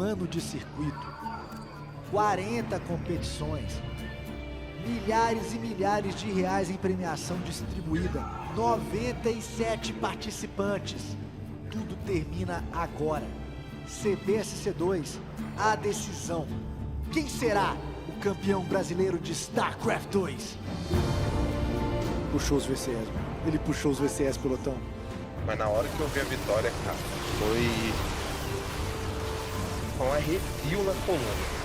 ano de circuito. 40 competições. Milhares e milhares de reais em premiação distribuída. 97 participantes. Tudo termina agora. CBSC2, a decisão. Quem será o campeão brasileiro de StarCraft 2? Puxou os VCS. Ele puxou os VCS, pelotão. Mas na hora que eu vi a vitória, cara, foi um arrepio na coluna.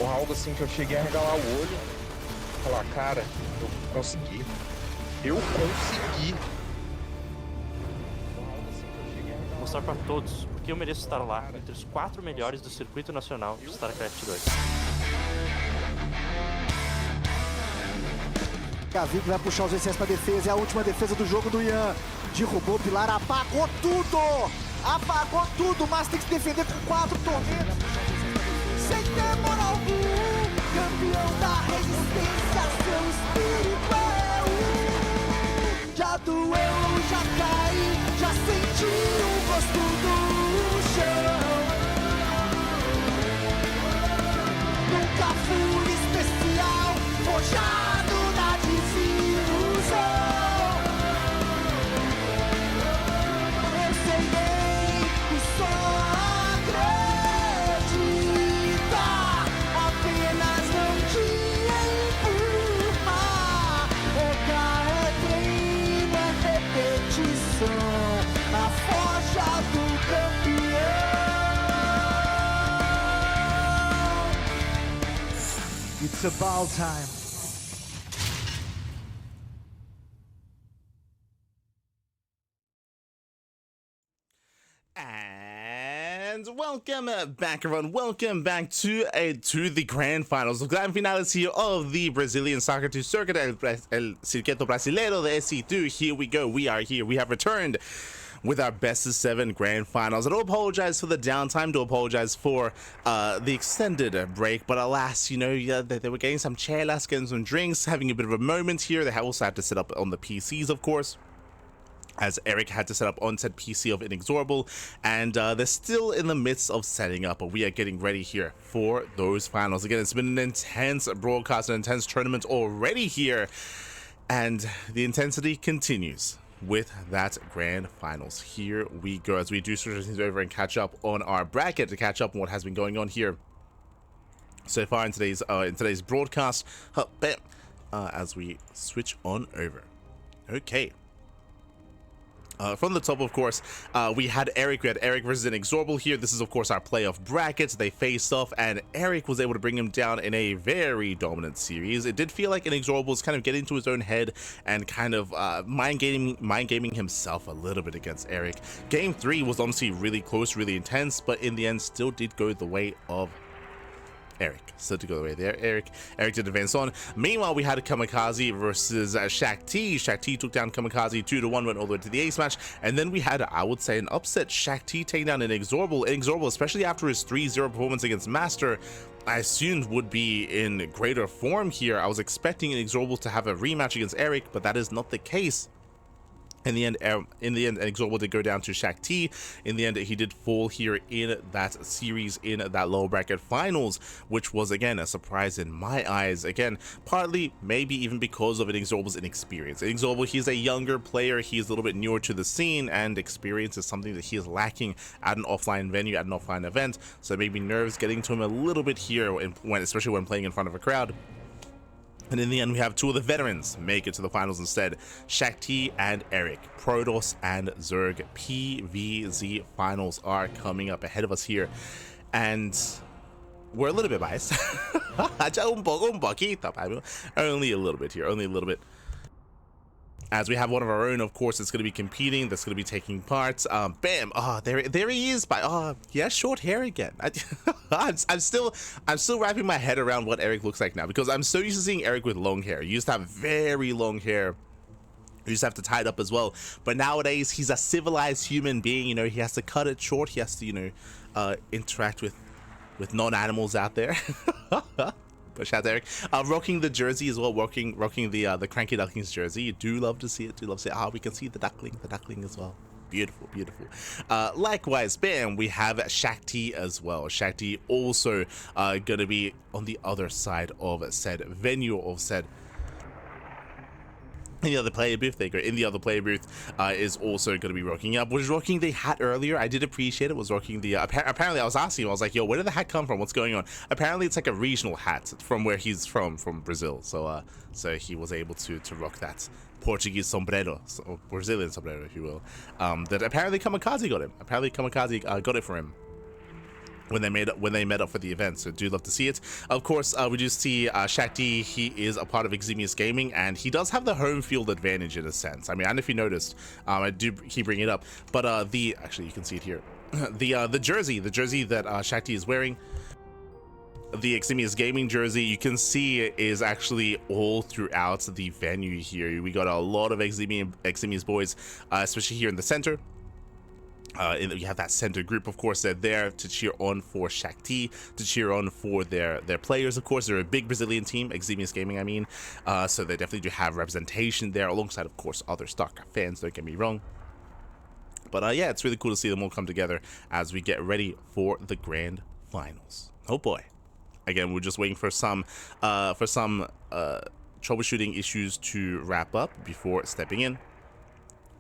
Ou algo assim que eu cheguei a regalar o olho e falar, cara, eu consegui. Eu consegui. Mostrar pra todos porque eu mereço estar lá entre os 4 melhores do circuito nacional de StarCraft 2. Cavico vai puxar os VCS pra defesa, é a última defesa do jogo do Ian. Derrubou o pilar, apagou tudo! Apagou tudo, mas tem que se defender com 4 tormentos. Sem temor algum, campeão da resistência, seu espírito é um. Já doeu, já caí, já senti o gosto do chão. Nunca fui especial, forjado na desilusão. Eu sei bem que só acredita, apenas não te empurra. Focar é treino, é repetição, a forja do campeão. It's about time. And welcome back, everyone. Welcome back to the grand finals, the grand finales here of the Brazilian StarCraft circuit, el Circuito Brasileiro de SC2. Here we go. We are here. We have returned with our best of 7 grand finals. I do apologize for the downtime, do apologize for the extended break, but alas, you know, they were getting some chelas, getting some drinks, having a bit of a moment here. They also had to set up on the PCs, of course, as Erik had to set up on said PC of Inexorable, and they're still in the midst of setting up, but we are getting ready here for those finals. Again, it's been an intense broadcast, an intense tournament already here, and the intensity continues with that grand finals. Here we go as we do switch things over and catch up on our bracket, to catch up on what has been going on here so far in today's broadcast, as we switch on over. Okay. From the top, of course, we had Erik versus Inexorable here. This is, of course, our playoff brackets. They faced off, and Erik was able to bring him down in a very dominant series. It did feel like Inexorable was kind of getting into his own head and kind of mind gaming himself a little bit against Erik. Game 3 was honestly really close, really intense, but in the end, still did go the way of Erik. So to go away there, Erik did advance on. Meanwhile, we had a Kamikaze versus Shakti. Shakti took down Kamikaze 2-1, went all the way to the ace match, and then we had, I would say, an upset. Shakti taking down Inexorable. Inexorable, especially after his 3-0 performance against Master, I assumed would be in greater form here. I was expecting Inexorable to have a rematch against Erik, but that is not the case. In the end, Inexorable did go down to Shakti. In the end, he did fall here in that series, in that lower bracket finals, which was, again, a surprise in my eyes. Again, partly, maybe even because of Inexorable's inexperience. Inexorable, he's a younger player. He's a little bit newer to the scene, and experience is something that he is lacking at an offline venue, at an offline event. So maybe nerves getting to him a little bit here, especially when playing in front of a crowd. And in the end, we have 2 of the veterans make it to the finals instead. Shakti and Erik. Protoss and Zerg. PVZ finals are coming up ahead of us here. And we're a little bit biased. Only a little bit here. Only a little bit. As we have one of our own, of course, that's going to be competing, that's going to be taking part. Bam! Oh, there he is. He has short hair again. I'm still wrapping my head around what Erik looks like now, because I'm so used to seeing Erik with long hair. He used to have very long hair. You just have to tie it up as well. But nowadays, he's a civilized human being. You know, he has to cut it short. He has to, you know, interact with non-animals out there. But shout out to Erik. Rocking the jersey as well, rocking the CranKy Ducklings jersey. You do love to see it. We can see the duckling as well. Beautiful, beautiful. Likewise, bam, we have Shakti as well. Shakti also going to be on the other side of said venue, of said in the other player booth. They go in the other player booth, is also going to be rocking up. Was rocking the hat earlier. I did appreciate it. Was rocking the apparently I was asking him, I was like, yo, where did the hat come from? What's going on? Apparently it's like a regional hat from where he's from Brazil. So so he was able to rock that Portuguese sombrero, or Brazilian sombrero, if you will. That apparently Kamikaze got him. Apparently Kamikaze got it for him when they met up for the event. So do love to see it. Of course, we do see Shakti. He is a part of Eximius Gaming, and he does have the home field advantage in a sense. I mean, I don't know if you noticed. I do keep bringing it up, but actually you can see it here. The jersey that Shakti is wearing, the Eximius Gaming jersey, you can see is actually all throughout the venue here. We got a lot of Eximius boys, especially here in the center. You have that center group, of course. They're there to cheer on for Shakti, to cheer on for their players. Of course, they're a big Brazilian team, Eximius Gaming, I mean. So they definitely do have representation there, alongside, of course, other StarCraft fans, don't get me wrong. But yeah, it's really cool to see them all come together as we get ready for the grand finals. Oh boy. Again, we're just waiting for some troubleshooting issues to wrap up before stepping in,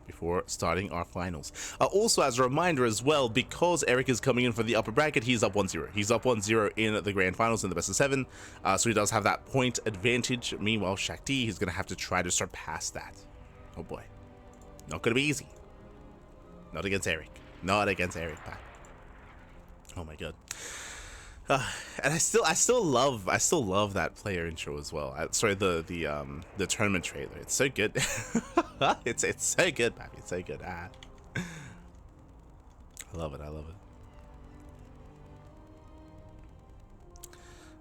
before starting our finals. Also, as a reminder as well, because Erik is coming in for the upper bracket, he's up 1-0. He's up 1-0 in the grand finals in the best of 7. So he does have that point advantage. Meanwhile, Shakti, he's going to have to try to surpass that. Oh boy. Not going to be easy. Not against Erik. Not against Erik, man. Oh my god. And I still love that player intro as well. Sorry, the tournament trailer. It's so good. it's so good, baby. It's so good. I love it.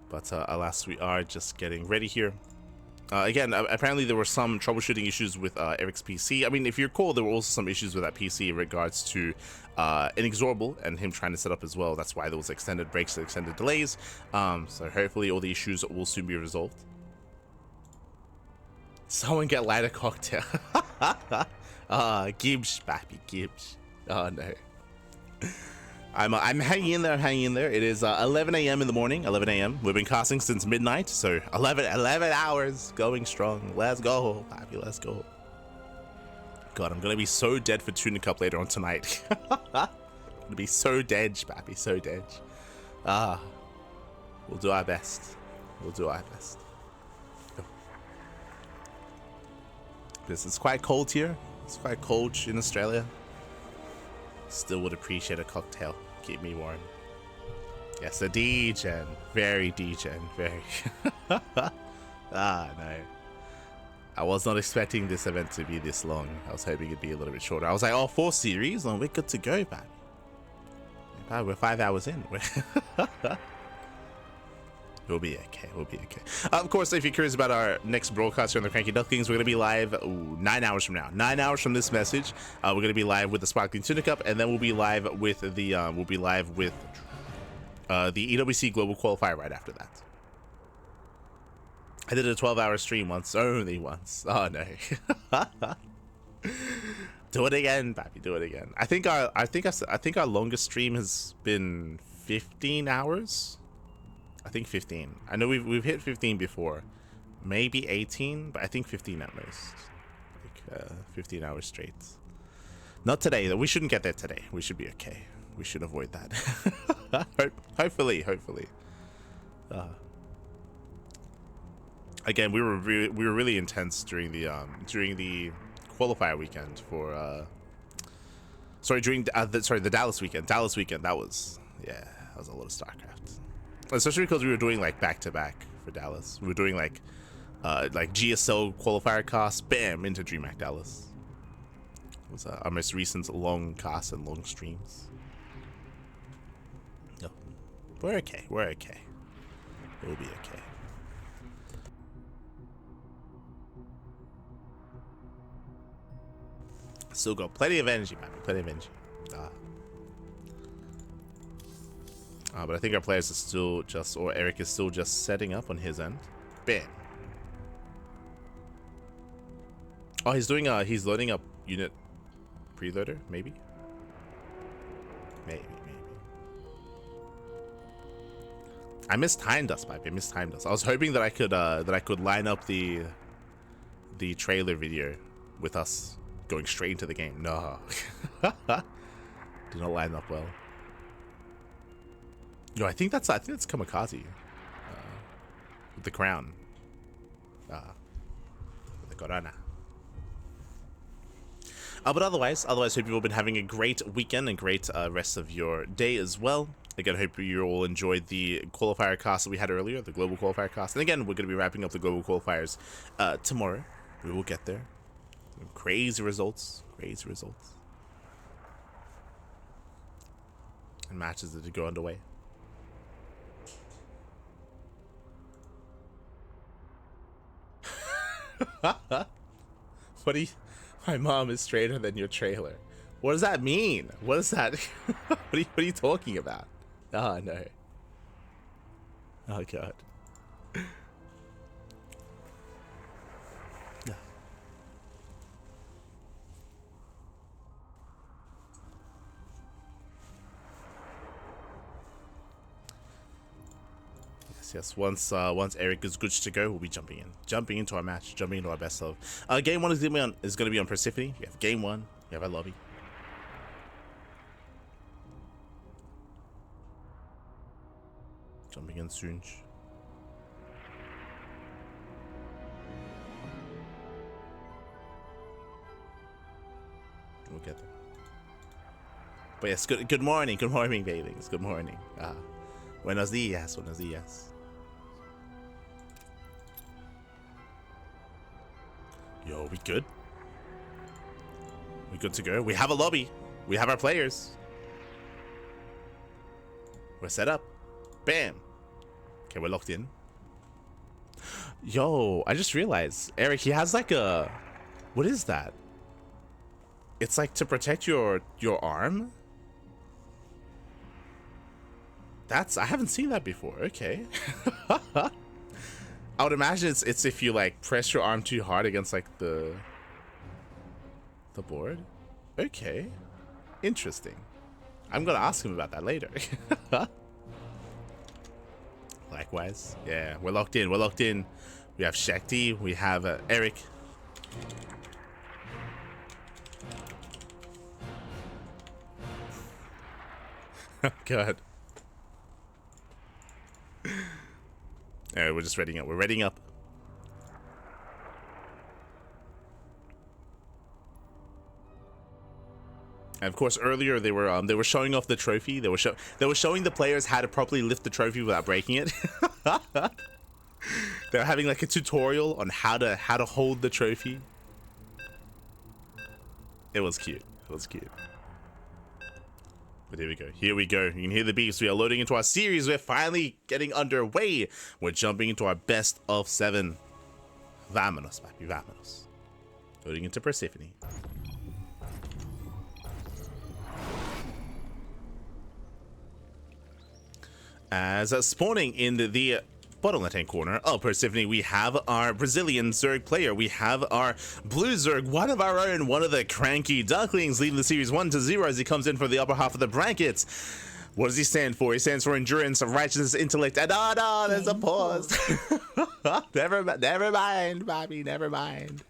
But alas, we are just getting ready here. Again, apparently there were some troubleshooting issues with Erik's PC. I mean, if you recall, there were also some issues with that PC in regards to Inexorable and him trying to set up as well. That's why there was extended breaks and extended delays. So hopefully all the issues will soon be resolved. Someone get light a cocktail. Gibbs, papi, Gibbs. Oh no. I'm hanging in there. It is 11 a.m. in the morning, 11 a.m. We've been casting since midnight, so 11 hours going strong. Let's go, papi, let's go. God, I'm gonna be so dead for Tuna Cup later on tonight. I'm gonna be so dead, papi, so dead. We'll do our best. This is quite cold here. It's quite cold in Australia. Still would appreciate a cocktail. Keep me warm. Yes, a degen. Very degen. Very. No. I was not expecting this event to be this long. I was hoping it'd be a little bit shorter. I was like, oh, 4 series? Oh, we're good to go, man. We're 5 hours in. We'll be okay. Of course, if you're curious about our next broadcast here on the CranKy Ducklings, we're going to be live 9 hours from now. 9 hours from this message, we're going to be live with the Sparkling Tuna Cup, and then we'll be live with the EWC Global Qualifier right after that. I did a 12-hour stream once, only once. Oh no. Do it again, papi. Do it again. I think our longest stream has been 15 hours. I think 15. I know we've hit 15 before, maybe 18, but I think 15 at most. Like 15 hours straight. Not today though. We shouldn't get there today. We should be okay. We should avoid that. Hopefully. Again, we were really intense during the qualifier weekend for the Dallas weekend. That was a lot of StarCraft. Especially because we were doing like back-to-back for Dallas. We were doing like GSL qualifier cast, bam, into DreamHack Dallas. It was our most recent long cast and long streams. No, we're okay. We'll be okay. Still got plenty of energy, man. Plenty of energy. But I think our players are still or Erik is still just setting up on his end. Bam. Oh, he's loading up unit preloader, maybe. Maybe. I mistimed us, Pipe. I mistimed us. I was hoping that I could line up the trailer video with us going straight into the game. No. Did not line up well. Yo, I think that's Kamikaze. With the crown. With the corona. But otherwise, hope you've all been having a great weekend and great rest of your day as well. Again, I hope you all enjoyed the qualifier cast that we had earlier, the global qualifier cast. And again, we're going to be wrapping up the global qualifiers tomorrow. We will get there. Crazy results. And matches that go underway. What do you... My mom is straighter than your trailer. What does that mean? What is that? What are you talking about? Oh, no. Oh, God. Yes. Once Erik is good to go, we'll be jumping into our match, jumping into our best of. Game 1 is going to be on Persephone. We have game 1. We have our lobby. Jumping in soon. We'll get there. But yes, good morning, babies. Good morning. Buenos días. Yo, we good? We good to go? We have a lobby. We have our players. We're set up. Bam. Okay, we're locked in. Yo, I just realized, Erik, he has like a... What is that? It's like to protect your arm? I haven't seen that before. Okay. I would imagine it's if you like press your arm too hard against like the board. Okay. Interesting. I'm gonna ask him about that later. Likewise. Yeah, we're locked in. We have Shakti. We have Erik. God. Alright, we're just readying up. We're readying up. And of course, earlier they were showing off the trophy. They were showing the players how to properly lift the trophy without breaking it. They're having like a tutorial on how to hold the trophy. It was cute. But here we go. You can hear the beeps. We are loading into our series. We're finally getting underway. We're jumping into our best of 7. Vámonos, papi, vámonos. Loading into Persephone. As spawning in the bottom left-hand corner of Persephone, we have our Brazilian Zerg player. We have our blue Zerg, one of our own, one of the CranKy Ducklings, leading the series 1-0 as he comes in for the upper half of the brackets. What does he stand for? He stands for endurance, righteousness, intellect, and no, there's a pause. Never mind, Bobby, never mind.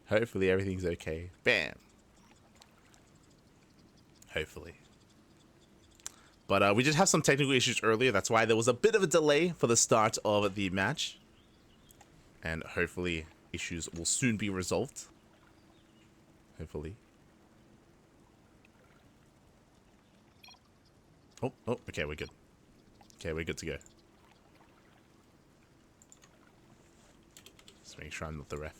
Hopefully everything's okay. Bam. Hopefully. But we did have some technical issues earlier. That's why there was a bit of a delay for the start of the match. And hopefully issues will soon be resolved. Hopefully. Oh, okay, we're good. Okay, we're good to go. Just make sure I'm not the ref.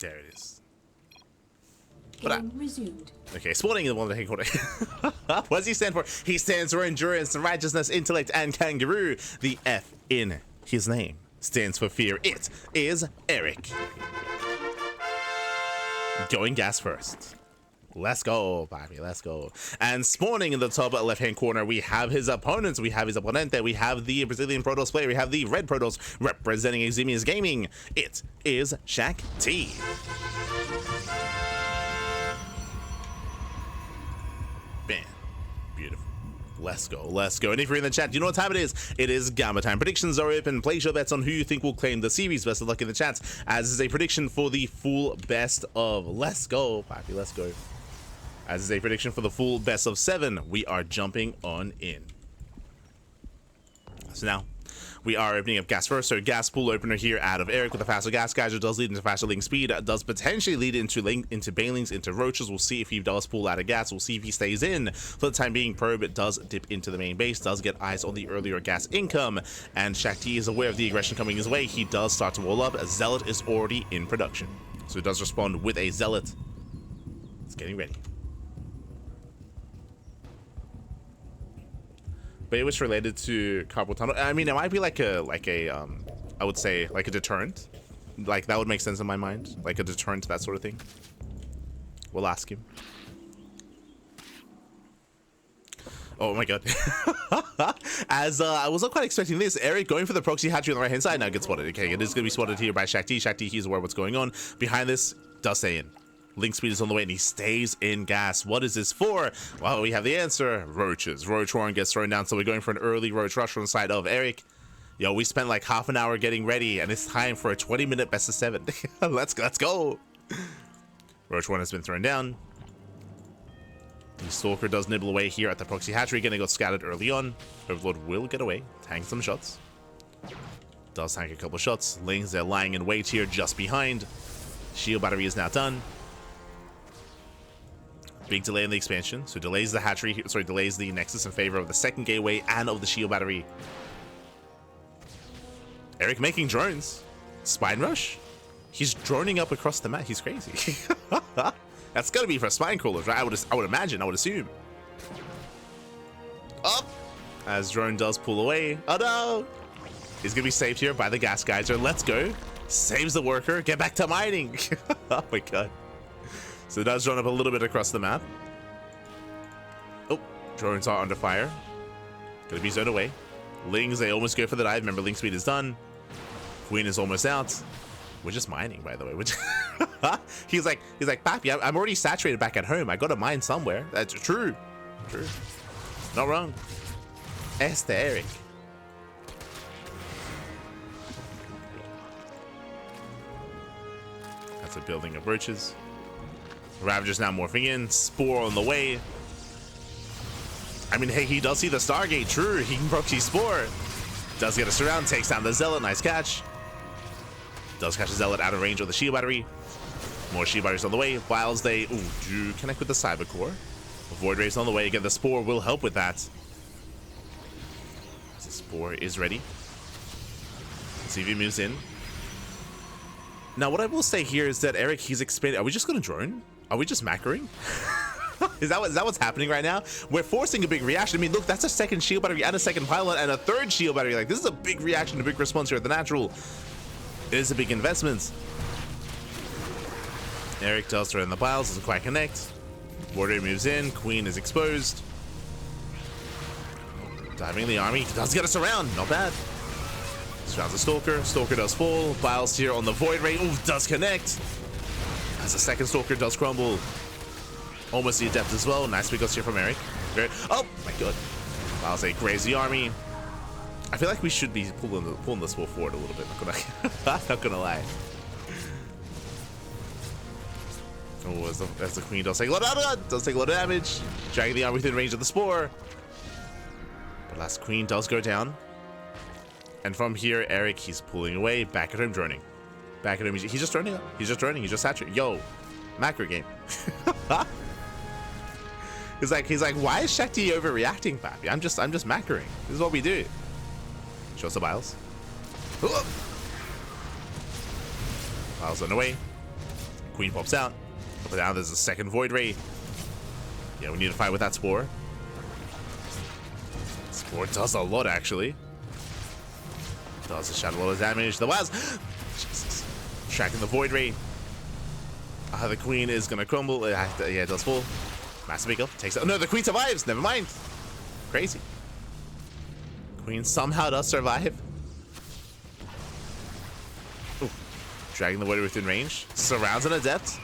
There it is. Game resumed. Okay, spawning in the one that he called it. What does he stand for? He stands for endurance, righteousness, intellect, and kangaroo. The F in his name stands for fear. It is Erik. Going gas first. Let's go, Bobby. Let's go. And spawning in the top left-hand corner, we have his opponents. We have his opponente. We have the Brazilian Protoss player. We have the red Protoss representing Eximius Gaming. It is Shakti. Bam. Beautiful. Let's go. Let's go. And if you're in the chat, you know what time it is. It is Gamma time. Predictions are open. Place your bets on who you think will claim the series. Best of luck in the chats, as is a prediction for the full best of. Let's go, Papi. Let's go. As is a prediction for the full best of 7. We are jumping on in. So now, we are opening up gas first. So gas pool opener here out of Erik with a faster gas geyser. Does lead into faster link speed. Does potentially lead into banelings, into roaches. We'll see if he does pull out of gas. We'll see if he stays in. For the time being, probe does dip into the main base. Does get eyes on the earlier gas income. And Shakti is aware of the aggression coming his way. He does start to wall up. A Zealot is already in production. So he does respond with a Zealot. It's getting ready. But it was related to carpal tunnel. I mean, it might be like a I would say like a deterrent. Like that would make sense in my mind. Like a deterrent to that sort of thing. We'll ask him. Oh my god. As I wasn't quite expecting this. Erik going for the proxy hatchery on the right hand side now gets spotted. Okay, it is going to be spotted here by Shakti. Shakti, he's aware of what's going on. Behind this, does stay in. Link speed is on the way and he stays in gas. What is this for? Well, we have the answer. Roaches. Roach Warren gets thrown down, so we're going for an early roach rush on the side of Erik. Yo, we spent like half an hour getting ready and it's time for a 20-minute best of 7. Let's go. Roach Warren has been thrown down. The Stalker does nibble away here at the proxy hatchery. Gonna got scattered early on. Overlord will get away. Tank some shots. Does tank a couple shots. Lings, they're lying in wait here just behind. Shield battery is now done. Big delay in the expansion, so delays the hatchery, sorry, delays the Nexus in favor of the second gateway and of the shield battery. Erik making drones. Spine rush? He's droning up across the map. He's crazy. That's gotta be for spine crawlers, right? I would imagine, I would assume. Up! As drone does pull away. Oh no! He's gonna be saved here by the gas geyser. Let's go. Saves the worker. Get back to mining. Oh my god. So it does run up a little bit across the map. Oh, drones are under fire. Gonna be zoned away. Lings, they almost go for the dive. Remember, link speed is done. Queen is almost out. We're just mining, by the way. He's like, Papi, I'm already saturated back at home. I gotta mine somewhere. That's true. True. Not wrong. Erik. That's a building of roaches. Ravager's now morphing in. Spore on the way. I mean, hey, he does see the Stargate. True, he can proxy Spore. Does get a surround. Takes down the Zealot. Nice catch. Does catch the Zealot out of range of the shield battery. More shield batteries on the way. Whilst they do connect with the Cyber Core. Void Rays on the way. Again, the Spore will help with that. The Spore is ready. CV moves in. Now, what I will say here is that Erik, he's expanding. Are we just going to drone? Are we just macroing? Is that what's happening right now? We're forcing a big reaction. I mean, look, that's a second shield battery and a second pylon and a third shield battery. Like, this is a big reaction, a big response here at the natural. It is a big investment. Erik does throw in the piles, doesn't quite connect. Warrior moves in, Queen is exposed. Diving in the army, does get us around, not bad. Surrounds the Stalker, Stalker does fall. Biles here on the Void Ray, does connect. As the second Stalker does crumble. Almost the Adept as well. Nice pickups here from Erik. Oh my god. Biles a graze the army. I feel like we should be pulling this Spore forward a little bit. Not gonna lie. Oh, as the Queen does take a lot of damage. Dragging the army within range of the Spore. The last Queen does go down. And from here, Erik, he's pulling away. Back at home, droning. Back at home, he's just droning up. He's just droning. He's just saturated. Yo, macro game. He's like, why is Shakti overreacting, Papi? I'm just macroing. This is what we do. Shows the Biles. Biles on the way. Queen pops out. Up and down, there's a second Void Ray. Yeah, we need to fight with that Spore. Spore does a lot, actually. Does a shot a lot of damage. The Waz. Jesus. Tracking the Void Ray. The queen is gonna crumble. Yeah, it does fall. Massive kill. Takes out. No, the queen survives. Never mind. Crazy. Queen somehow does survive. Ooh. Dragging the warrior within range. Surrounds an adept.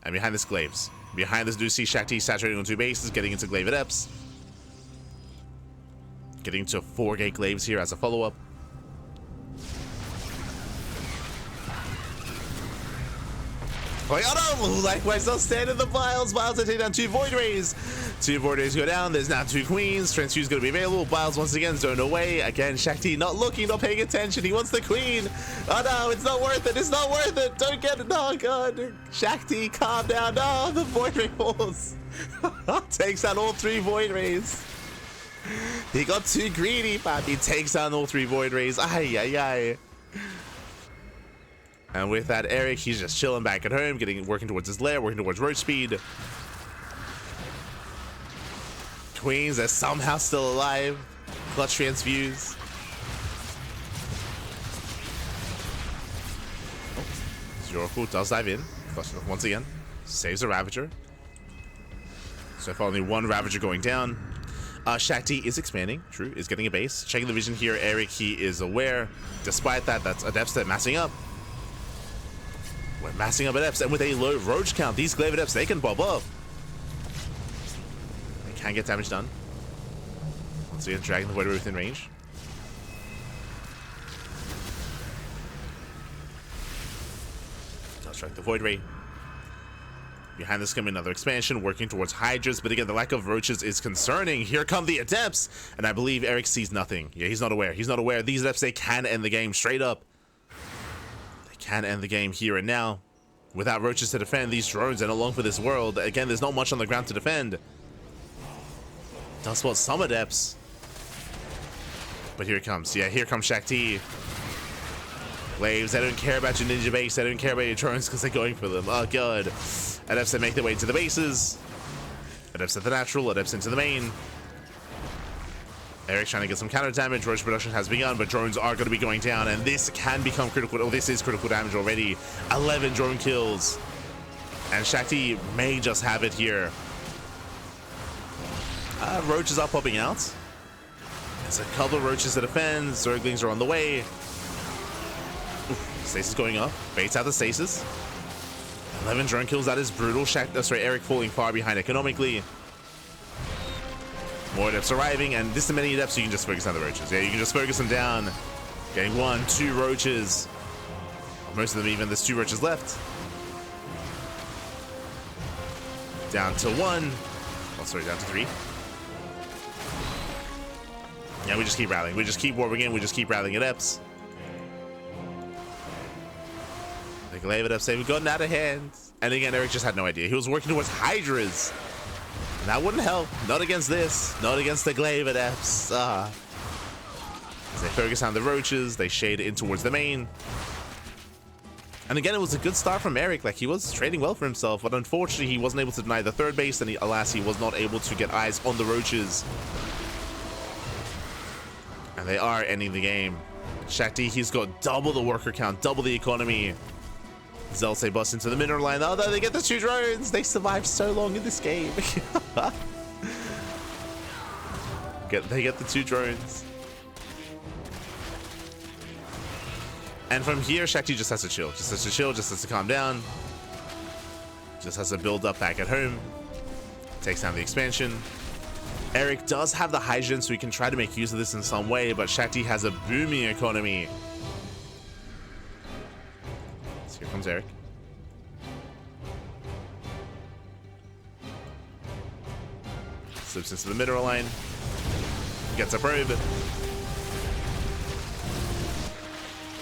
And behind this glaives. Behind this, do see Shakti saturating on 2 bases, getting into glaive adepts. Getting to 4 gate glaives here as a follow-up. Like, oh no! Likewise, they'll stand in the Biles. Biles are taking down 2 Void Rays. 2 Void Rays go down. There's now 2 Queens. Transfuse going to be available. Biles once again zoned away. Again, Shakti not looking, not paying attention. He wants the Queen. Oh no, it's not worth it. It's not worth it. Don't get it. Oh god. Shakti, calm down. No, the Void Ray falls. Takes out all 3 Void Rays. He got too greedy, but he takes down all 3 Void Rays. Ay, ay, ay. And with that, Erik, he's just chilling back at home, working towards his lair, working towards roach speed. Queens are somehow still alive. Clutch transfuse. Oracle does dive in. Once again, saves a Ravager. So far, only 1 Ravager going down. Shakti is expanding. True, is getting a base. Checking the vision here, Erik, he is aware. Despite that, that's Adepts that massing up. We're massing up Adepts, and with a low Roach count, these Glaive Adepts, they can bob up. They can get damage done. Once again, dragging the warrior within range. Does strike the Void Ray. Behind this coming another expansion, working towards Hydras, but again, the lack of Roaches is concerning. Here come the Adepts, and I believe Erik sees nothing. Yeah, he's not aware. He's not aware. These Adepts, they can end the game straight up. Can end the game here and now. Without Roaches to defend, these drones are not long for this world. Again, there's not much on the ground to defend. Does spot some Adepts. But here it comes. Yeah, here comes Shakti. Glaives, they don't care about your ninja base. They don't care about your drones because they're going for them. Oh, god. Adepts that make their way to the bases. Adepts at the natural. Adepts into the main. Erik trying to get some counter damage. Roach production has begun, but drones are going to be going down, and this can become critical. Oh, this is critical damage already. 11 drone kills, and Shakti may just have it here. Roaches are popping out. There's a couple of Roaches to defend. Zerglings are on the way. Oof, stasis going up. Baits out the stasis. 11 drone kills. That is brutal. Erik falling far behind economically. More Adepts arriving, and this is many Adepts, so you can just focus on the Roaches. Yeah, you can just focus them down. Getting 1, 2 Roaches. Most of them even, there's 2 Roaches left. Down to 1. Oh, sorry, down to 3. Yeah, we just keep rallying. We just keep warping in. We just keep rallying Adepts. The Glaive Adepts, they've gotten out of hand. And again, Erik just had no idea. He was working towards Hydras. And that wouldn't help. Not against this. Not against the Glaive Adepts. As they focus on the Roaches, they shade in towards the main. And again, it was a good start from Erik. Like, he was trading well for himself, but unfortunately, he wasn't able to deny the 3rd base, and alas, he was not able to get eyes on the Roaches. And they are ending the game. Shakti, he's got double the worker count, double the economy. Zelce busts into the mineral line. Oh no, they get the 2 drones. They survived so long in this game. They get the 2 drones. And from here, Shakti just has to chill. Just has to chill, just has to calm down. Just has to build up back at home. Takes down the expansion. Erik does have the Hydrogen, so he can try to make use of this in some way, but Shakti has a booming economy. Here comes Erik. Slips into the mineral line. Gets a probe.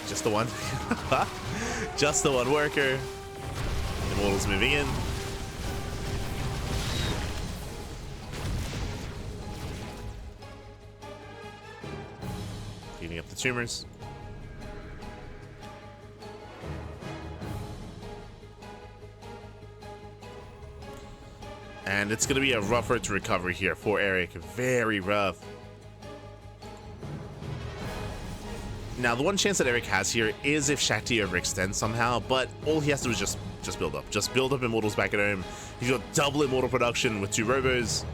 Just the one. Just the one worker. Immortal's moving in. Cleaning up the tumors. And it's going to be a rougher to recover here for Erik. Very rough. Now, the one chance that Erik has here is if Shakti overextends somehow, but all he has to do is just build up. Just build up Immortals back at home. He's got double Immortal production with 2 Robos.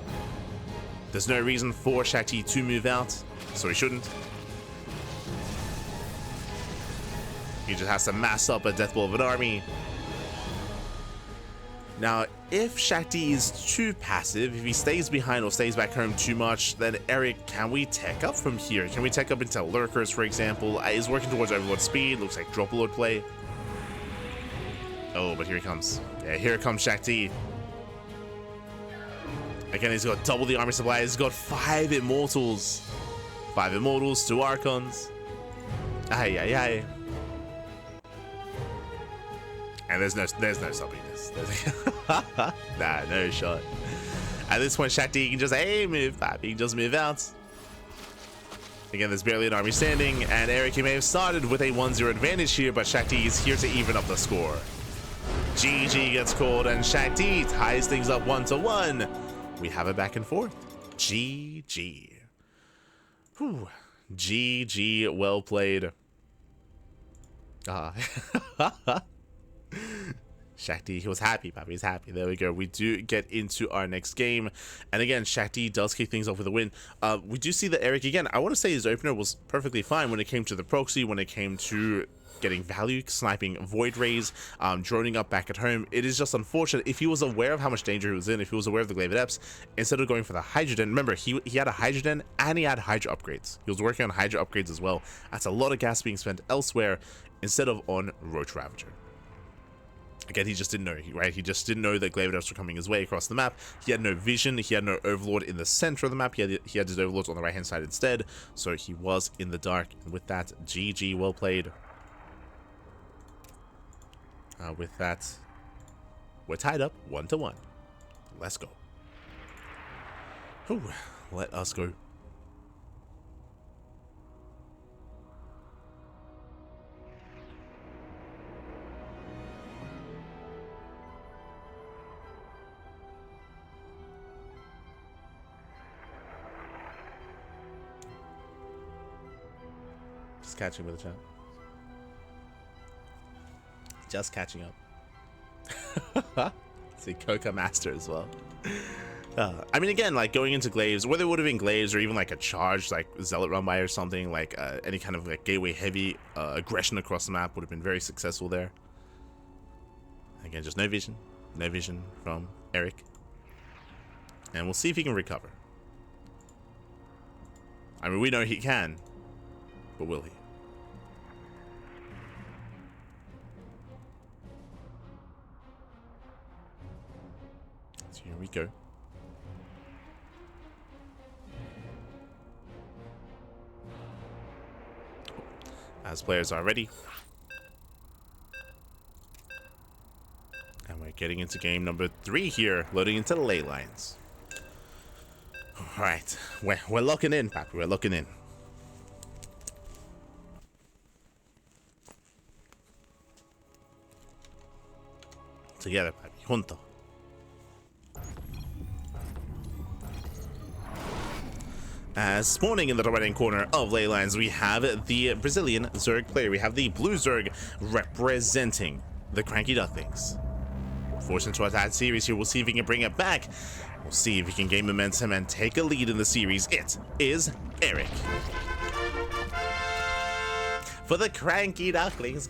There's no reason for Shakti to move out, so he shouldn't. He just has to mass up a death blow of an army. Now, if Shakti is too passive, if he stays behind or stays back home too much, then Erik, can we tech up from here? Can we tech up into Lurkers, for example? He's working towards Overlord speed. Looks like Drop Lord play. Oh, but here he comes. Yeah, here comes Shakti. Again, he's got double the army supply. He's got 5 Immortals. 5 Immortals, 2 Archons. Ay, ay, ay. And there's no stopping this. Nah, no shot. At this point, Shakti can just, hey, move up. He can just move out. Again, there's barely an army standing, and Erik, he may have started with a 1-0 advantage here, but Shakti is here to even up the score. GG gets called, and Shakti ties things up 1-1. We have it back and forth. GG. Whew. GG, well played. Shakti, he was happy, Papi. He's happy. There we go. We do get into our next game. And again, Shakti does kick things off with a win. We do see that Erik, again, I want to say his opener was perfectly fine when it came to the proxy, when it came to getting value, sniping Void Rays, droning up back at home. It is just unfortunate. If he was aware of how much danger he was in, if he was aware of the Glaive Adepts, instead of going for the Hydrogen, remember, he had a Hydrogen and he had Hydra upgrades. He was working on Hydra upgrades as well. That's a lot of gas being spent elsewhere instead of on Roach Ravager. Again, he just didn't know, right? He just didn't know that Glaive Adepts were coming his way across the map. He had no vision. He had no Overlord in the center of the map. He had his Overlords on the right-hand side instead. So he was in the dark. And with that, GG, well played. With that, we're tied up 1-1. Let's go. Whew, let us go. Just catching with the chat. Just catching up. See, Coca Master as well. I mean, again, like going into Glaives, whether it would have been Glaives or even like a charge, like Zealot run by or something, like any kind of like gateway heavy aggression across the map would have been very successful there. Again, just no vision from Erik, and we'll see if he can recover. I mean, we know he can, but will he? So here we go. As players are ready. And we're getting into game number 3 here, loading into the ley lines. Alright, we're locking in, Papi, we're locking in. Together, Papi, junto. As spawning in the right-hand corner of ley lines, we have the Brazilian Zerg player. We have the blue Zerg representing the CranKy Ducklings. Forced into that series here. We'll see if he can bring it back. We'll see if he can gain momentum and take a lead in the series. It is Erik. For the CranKy Ducklings.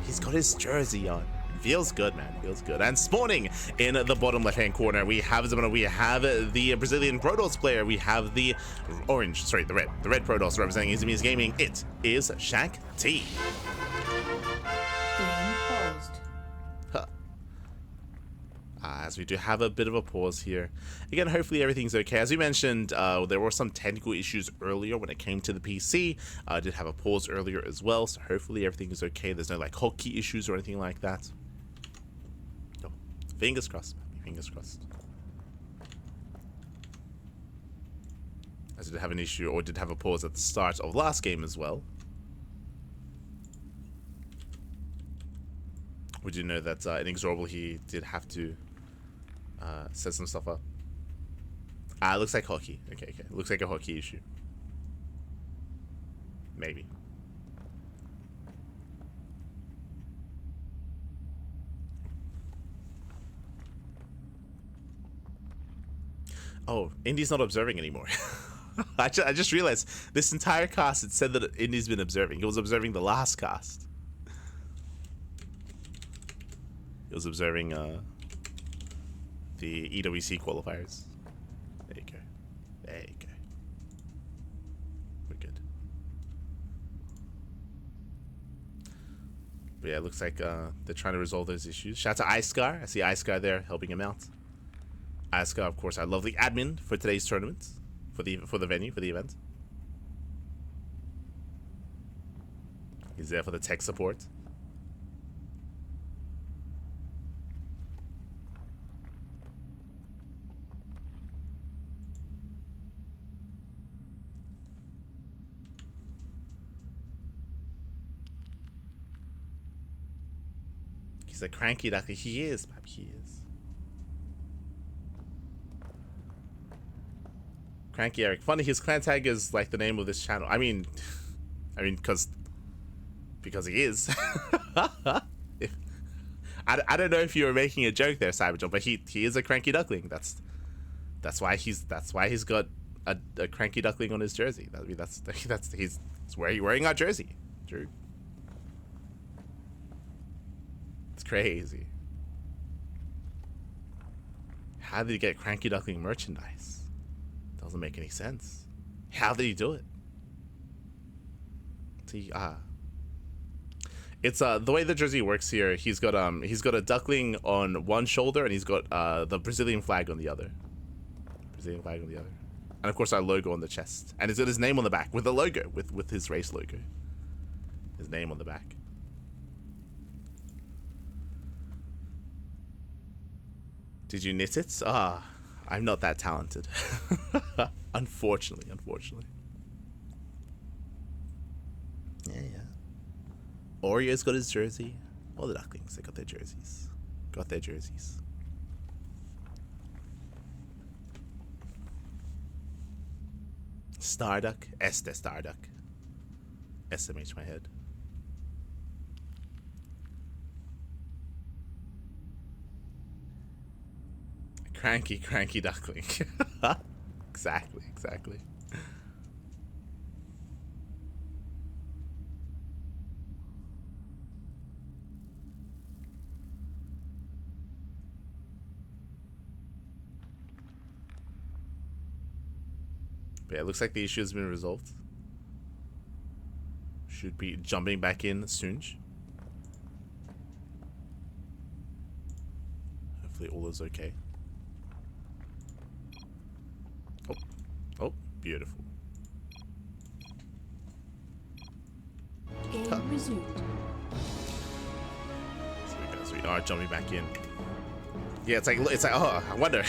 He's got his jersey on. Feels good, man. Feels good. And spawning in the bottom left-hand corner, we have the Brazilian Protoss player. We have the orange, sorry, the red Protoss representing Izmir's Gaming. It is Shakti. Game paused. As we do have a bit of a pause here. Again, hopefully everything's okay. As we mentioned, there were some technical issues earlier when it came to the PC. I did have a pause earlier as well, so hopefully everything is okay. There's no like hotkey issues or anything like that. Fingers crossed, fingers crossed. As I did have an issue, or did have a pause at the start of last game as well. Would you know that Inexorable, he did have to set some stuff up? Looks like hotkey. Okay. Looks like a hotkey issue. Maybe. Oh, Indy's not observing anymore. I just realized this entire cast, it said that Indy's been observing. He was observing the last cast. He was observing the EWC qualifiers. There you go. There you go. We're good. But yeah, it looks like they're trying to resolve those issues. Shout out to Icecar. I see Icecar there helping him out. Icecar, of course, our lovely admin for today's tournament, for the venue, for the event. He's there for the tech support. He's a cranky ducky. He is, Pap. He is. CranKy Erik. Funny, his clan tag is like the name of this channel. I mean, because he is. I don't know if you were making a joke there, Cyberjump, but he is a cranky duckling. That's why he's got a cranky duckling on his jersey. I mean, he's wearing our jersey, Drew. It's crazy. How did he get cranky duckling merchandise? Doesn't make any sense. How did he do it? See, it's the way the jersey works here. He's got a duckling on one shoulder, and he's got the Brazilian flag on the other. Brazilian flag on the other, and of course our logo on the chest, and he's got his name on the back with the logo, with his race logo. His name on the back. Did you knit it? I'm not that talented. Unfortunately. Yeah. Oreo's got his jersey. All the ducklings, they got their jerseys. Starduck. Este Starduck. SMH my head. Cranky duckling. Exactly. But yeah, it looks like the issue has been resolved. Should be jumping back in soon. Hopefully all is okay. Oh, beautiful. Game resumed. So we are jumping back in. Yeah, it's like oh, I wonder.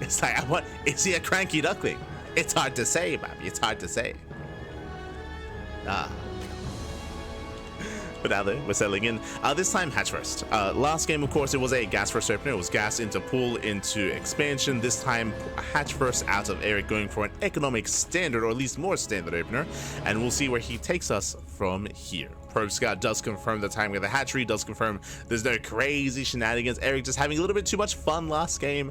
It's like is he a cranky duckling? It's hard to say, baby. It's hard to say. But now we're settling in. This time, hatch first. Last game, of course, it was a gas first opener. It was gas into pool into expansion. This time, hatch first out of Erik, going for an economic standard, or at least more standard opener. And we'll see where he takes us from here. Probe Scout does confirm the timing of the hatchery, does confirm there's no crazy shenanigans. Erik just having a little bit too much fun last game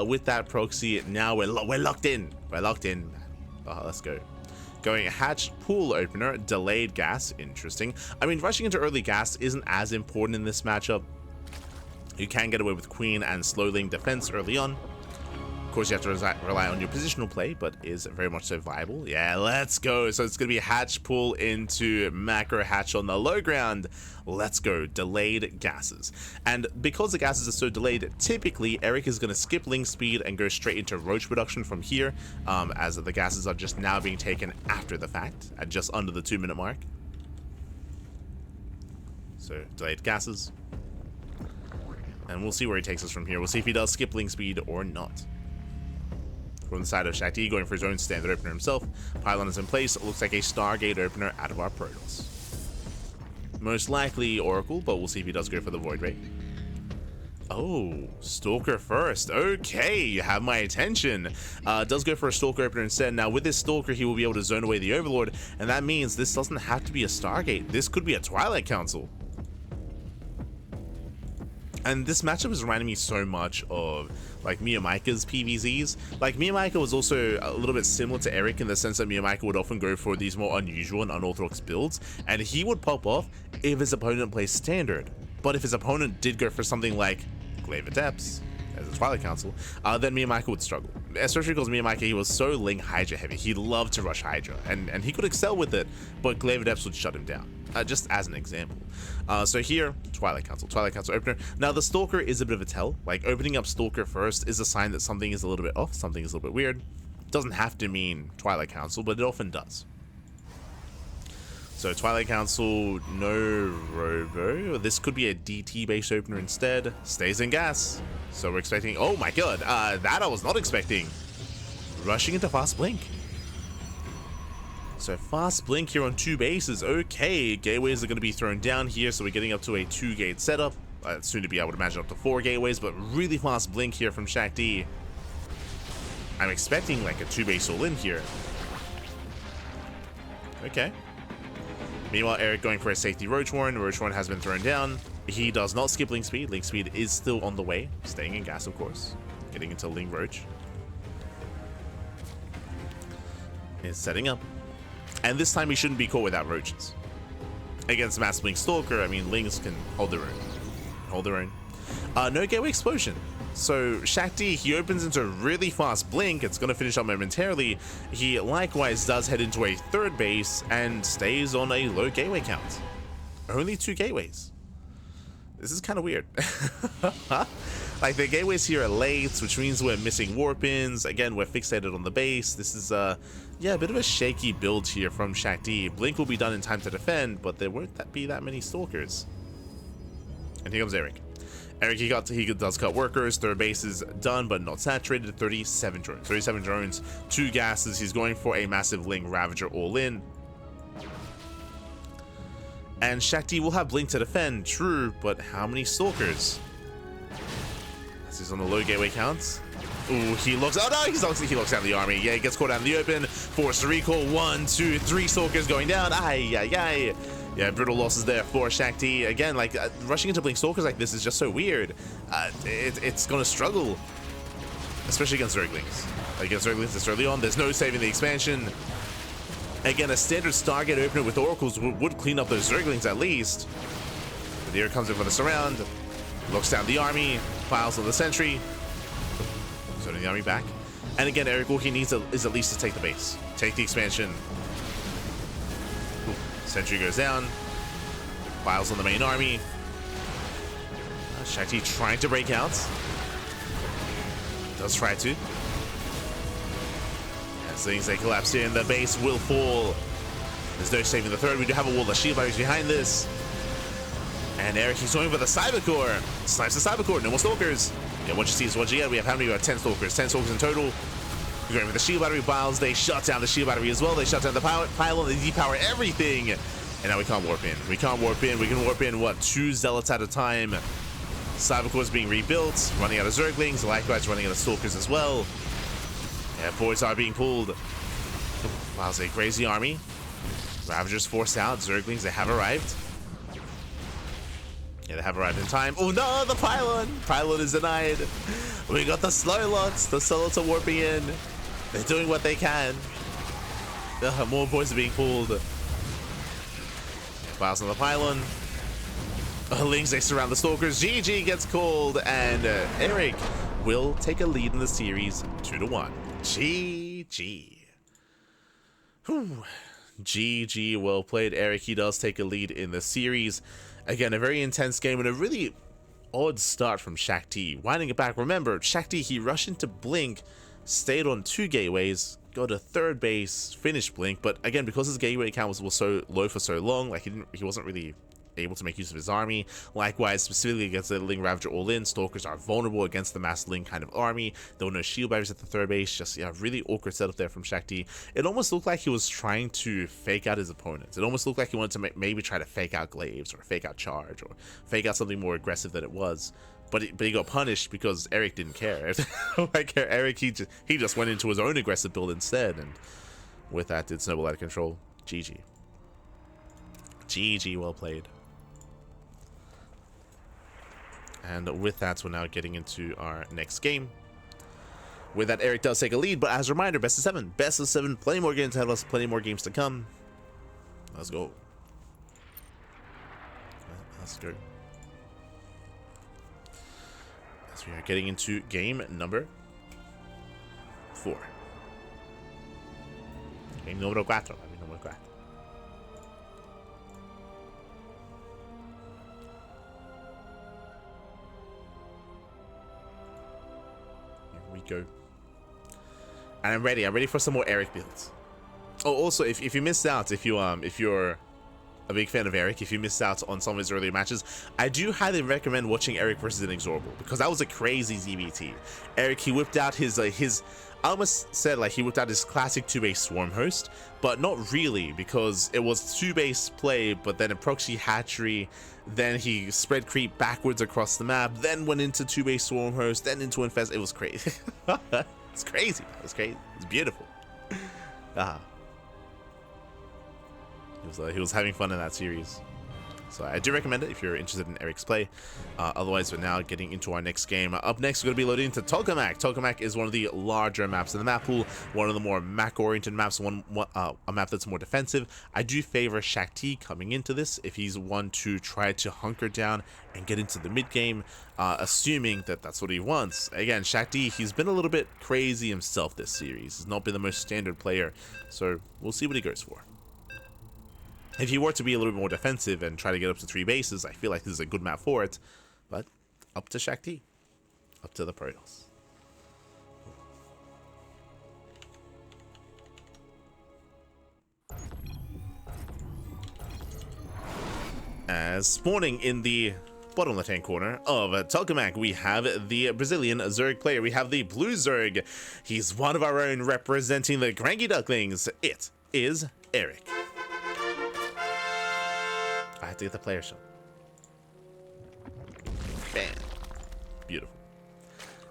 with that proxy. Now we're locked in. We're locked in. Let's go. Going hatch pool opener, delayed gas. Interesting. I mean, rushing into early gas isn't as important in this matchup. You can get away with queen and slow lane defense early on. Of course, you have to rely on your positional play, but is very much so viable. Yeah, let's go. So it's going to be hatch pull into macro hatch on the low ground. Let's go. Delayed gases. And because the gases are so delayed, typically Erik is going to skip link speed and go straight into roach production from here, as the gases are just now being taken after the fact at just under the 2-minute mark. So delayed gases. And we'll see where he takes us from here. We'll see if he does skip link speed or not. From the side of Shakti, going for his own standard opener himself. Pylon is in place. It looks like a Stargate opener out of our Protoss. Most likely Oracle, but we'll see if he does go for the Void Ray. Oh, Stalker first. Okay, you have my attention. Does go for a Stalker opener instead. Now, with this Stalker, he will be able to zone away the Overlord, and that means this doesn't have to be a Stargate. This could be a Twilight Council. And this matchup is reminding me so much of like Miyamaika's PvZs. Like Miyamaika was also a little bit similar to Erik in the sense that Miyamaika would often go for these more unusual and unorthodox builds, and he would pop off if his opponent plays standard. But if his opponent did go for something like Glaive Adepts as a Twilight Council, then Miyamaika would struggle. Especially because Miyamaika, he was so Ling Hydra heavy. He loved to rush Hydra, and he could excel with it, but Glaive Adepts would shut him down. Just as an example. So here, Twilight Council opener. Now the Stalker is a bit of a tell. Like opening up Stalker first is a sign that something is a little bit off, something is a little bit weird. Doesn't have to mean Twilight Council, but it often does. So Twilight Council, no Robo. This could be a DT based opener instead. Stays in gas. So we're expecting, oh my god, that I was not expecting. Rushing into Fast Blink. So Fast Blink here on 2 bases. Okay, gateways are going to be thrown down here, so we're getting up to a 2-gate setup. Soon to be, I would imagine, up to 4 gateways, but really Fast Blink here from Shakti. I'm expecting like a 2-base all-in here. Okay. Meanwhile, Erik going for a safety Roach Warren. Roach Warren has been thrown down. He does not skip Link Speed. Link Speed is still on the way. Staying in gas, of course. Getting into Ling Roach. Is setting up. And this time he shouldn't be caught without roaches. Against Mass Blink Stalker, I mean, Lings can hold their own. No gateway explosion. So Shakti, he opens into a really fast blink. It's going to finish up momentarily. He likewise does head into a 3rd base and stays on a low gateway count. Only 2 gateways. This is kind of weird. Like the gateways here are late, which means we're missing warp-ins. Again, we're fixated on the base. This is yeah, a bit of a shaky build here from Shakti. Blink will be done in time to defend, but there won't be that many Stalkers. And here comes Erik. Erik, he does cut workers. 3rd base is done, but not saturated. 37 drones. 37 drones, 2 gases. He's going for a massive Ling Ravager all in. And Shakti will have Blink to defend, true, but how many Stalkers? As he's on the low gateway counts. Ooh, he locks. Oh no, he locks down the army. Yeah, he gets caught out in the open. Forced to recall. 1, 2, 3 Stalkers going down. Ay, ay, ay. Yeah, brutal losses there for Shakti. Again, like rushing into Blink Stalkers like this is just so weird. It's gonna struggle, especially against Zerglings. Against Zerglings this early on, there's no saving the expansion. Again, a standard Stargate opener with Oracles would clean up those Zerglings at least. But here comes in for the surround. Looks down the army. Piles on the sentry. Zoning the army back. And again, Erik, all he needs is at least to take the base. Take the expansion. Ooh, sentry goes down. Piles on the main army. Shakti trying to break out. Does try to. As things they collapse in, the base will fall. There's no saving the 3rd. We do have a wall of shield barriers behind this. And Erik, he's going for the Cyber Core. Snipes the Cyber Core. No more Stalkers. Yeah, what you see is what you get. We have how many? We have 10 Stalkers. 10 Stalkers in total. We're going with the shield battery biles. They shut down the shield battery as well. They shut down the pylon. They depower everything. And now we can't warp in. We can't warp in. We can warp in, what, 2 Zealots at a time. Cyber Core is being rebuilt. Running out of Zerglings. Likewise running out of Stalkers as well. Yeah, boys are being pulled. Wow, a crazy army. Ravagers forced out. Zerglings, they have arrived. Yeah, they have arrived in time. Oh no, the pylon! Pylon is denied. We got the slow lots. The slow lots are warping in. They're doing what they can. More boys are being pulled. Files on the pylon. Lings, they surround the Stalkers. GG gets called, and Erik will take a lead in the series 2-1. GG. Whew. GG, well played, Erik. He does take a lead in the series. Again, a very intense game and a really odd start from Shakti. Winding it back, remember, Shakti, he rushed into Blink, stayed on 2 gateways, got to 3rd base, finished Blink, but again, because his gateway count was so low for so long, like he wasn't really able to make use of his army. Likewise, specifically against the Ling Ravager all-in, Stalkers are vulnerable against the mass Ling kind of army. There were no shield barriers at the third base. Just, yeah, really awkward setup there from Shakti. It almost looked like he was trying to fake out his opponents. It almost looked like he wanted to maybe try to fake out Glaives, or fake out Charge, or fake out something more aggressive than it was. But he got punished because Erik didn't care. Like Erik, he just went into his own aggressive build instead, and with that did snowball out of control. GG. GG, well played. And with that, we're now getting into our next game. With that, Erik does take a lead, but as a reminder, best of 7. Best of 7, plenty more games ahead of us, plenty more games to come. Let's go. Let's go. As we are getting into game number 4. Game número 4. Game número 4. Here we go. And I'm ready. I'm ready for some more Erik builds. Oh, also, if you missed out, if you're a big fan of Erik, if you missed out on some of his earlier matches, I do highly recommend watching Erik versus Inexorable, because that was a crazy ZvT. Erik, he whipped out his I almost said like he whipped out his classic 2-base Swarm Host, but not really, because it was 2-base play, but then a proxy hatchery, then he spread creep backwards across the map, then went into 2-base Swarm Host, then into Infest. It was crazy. It's crazy. It was crazy. It's beautiful. He was having fun in that series. So I do recommend it if you're interested in Erik's play. Otherwise, we're now getting into our next game. Up next, we're going to be loading into Tokamak. Tokamak is one of the larger maps in the map pool, one of the more macro-oriented maps, a map that's more defensive. I do favor Shakti coming into this if he's one to try to hunker down and get into the mid-game, assuming that that's what he wants. Again, Shakti, he's been a little bit crazy himself this series. He's not been the most standard player, so we'll see what he goes for. If he were to be a little bit more defensive and try to get up to 3 bases, I feel like this is a good map for it. But up to Shakti. Up to the Protoss. As spawning in the bottom left-hand corner of Tokamak, we have the Brazilian Zerg player. We have the blue Zerg. He's one of our own, representing the CranKy Ducklings. It is Erik. I have to get the player shot. Bam. Beautiful.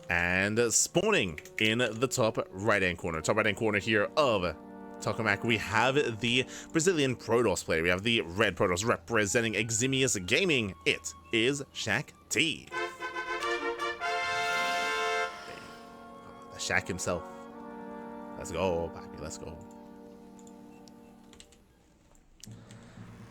And spawning in the top right-hand corner here of Tokamak, we have the Brazilian Protoss player. We have the red Protoss representing Eximius Gaming. It is Shakti. The Shaq himself. Let's go, baby. Let's go.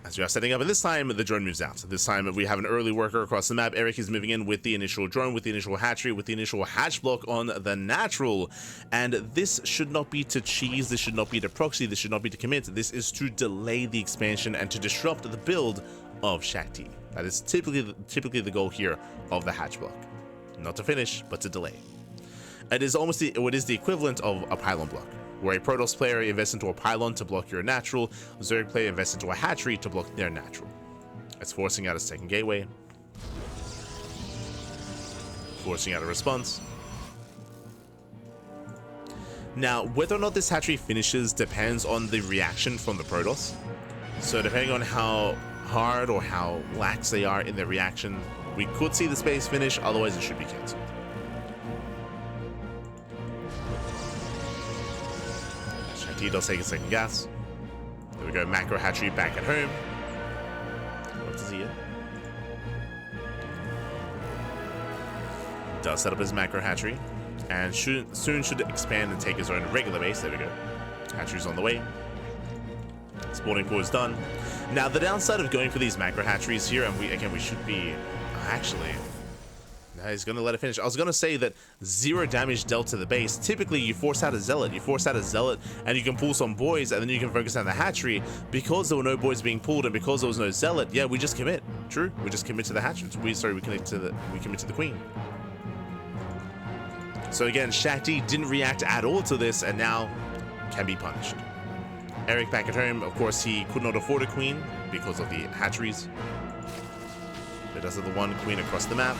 As we are setting up, and this time the drone moves out. This time we have an early worker across the map. Erik is moving in with the initial drone, with the initial hatchery, with the initial hatch block on the natural. And this should not be to cheese, this should not be to proxy, this should not be to commit. This is to delay the expansion and to disrupt the build of Shakti. That is typically the goal here of the hatch block. Not to finish, but to delay. It is almost the equivalent of a pylon block, where a Protoss player invests into a pylon to block your natural, a Zerg player invests into a hatchery to block their natural. It's forcing out a second gateway, forcing out a response. Now, whether or not this hatchery finishes depends on the reaction from the Protoss. So depending on how hard or how lax they are in their reaction, we could see the space finish, otherwise it should be cancelled. He does take a second gas. There we go, macro hatchery back at home. Love to see it. Does set up his macro hatchery, and soon should expand and take his own regular base. There we go. Hatchery's on the way. Spawning core is done. Now the downside of going for these macro hatcheries here, and we should be actually. He's going to let it finish. I was going to say that 0 damage dealt to the base. Typically, you force out a zealot. And you can pull some boys, and then you can focus on the hatchery. Because there were no boys being pulled, and because there was no zealot, yeah, we just commit. True, we just commit to the hatchery. We commit to the queen. So again, Shakti didn't react at all to this, and now can be punished. Erik back at home. Of course, he could not afford a queen because of the hatcheries. It does have the one queen across the map.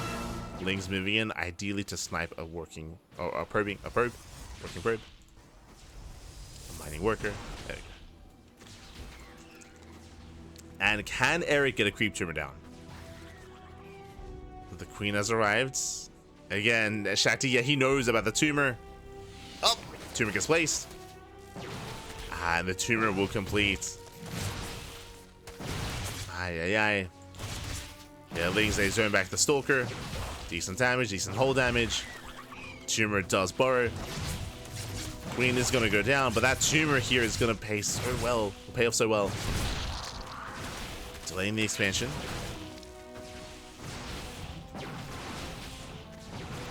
Ling's moving in, ideally to snipe a working, or a working probe. A mining worker. There we go. And can Erik get a creep tumor down? The queen has arrived. Again, Shakti, yeah, he knows about the tumor. Oh, tumor gets placed. And the tumor will complete. Aye. Yeah, Ling's they zone back the Stalker. Decent damage, decent hull damage. Tumor does burrow. Queen is gonna go down, but that tumor here is gonna pay so well. Pay off so well. Delaying the expansion. There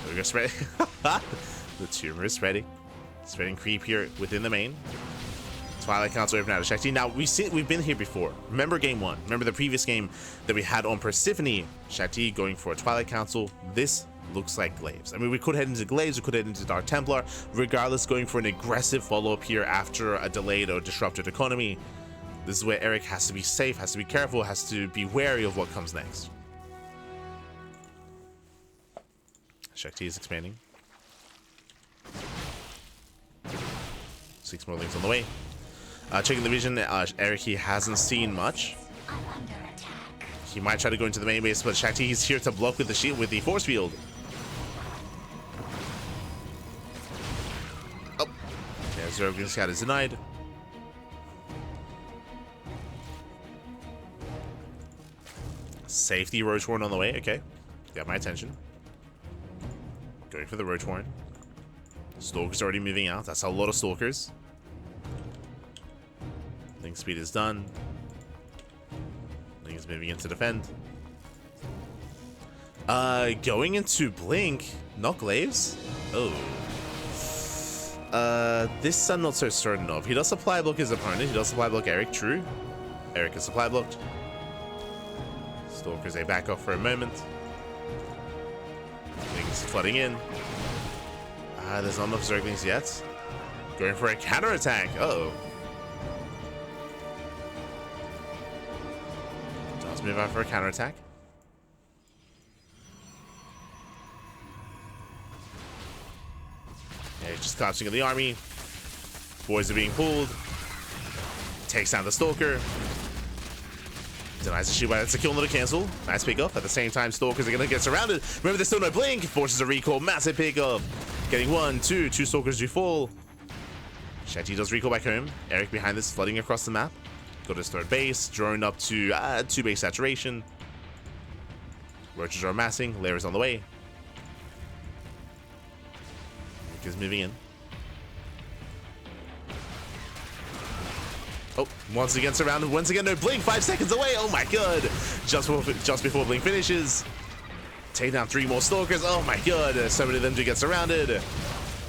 we go, spread. The tumor is spreading. Spreading creep here within the main. Twilight Council open out of Shakti. Now, we've been here before. Remember game 1. Remember the previous game that we had on Persephone. Shakti going for a Twilight Council. This looks like Glaives. I mean, we could head into Glaives, we could head into Dark Templar. Regardless, going for an aggressive follow-up here after a delayed or disrupted economy. This is where Erik has to be safe, has to be careful, has to be wary of what comes next. Shakti is expanding. 6 more Lings on the way. Checking the vision, Erik, he hasn't seen much. He might try to go into the main base, but Shakti, he's here to block with the shield, with the force field. Oh, yeah, Zero Green Scout is denied. Safety Roach Horn on the way, okay. Got my attention. Going for the Roach Horn. Stalker's already moving out, that's a lot of Stalkers. Link speed is done. Link is moving in to defend. Going into Blink, not Glaives. Oh. This I'm not so certain of. He does supply block his opponent. He does supply block Erik, true. Erik is supply blocked. Stalkers, they back off for a moment. Link is flooding in. There's not enough Zerglings yet. Going for a counterattack. Uh-oh. Does move out for a counterattack. Yeah, he's just collapsing in the army. Boys are being pulled. Takes down the Stalker. Denies the shield, but that's a kill, not a cancel. Nice pickup. At the same time, Stalkers are going to get surrounded. Remember, there's still no blink. Forces a recall. Massive pickup. Getting 1, 2. 2 Stalkers do fall. Shakti does recall back home. Erik behind this, flooding across the map. Got his third base. Drone up to 2 base saturation. Roaches are amassing. Lair is on the way. Erik is moving in. Oh, once again surrounded. Once again, no blink. 5 seconds away. Oh my god. Just before blink finishes. Take down 3 more Stalkers. Oh my god. So many of them do get surrounded.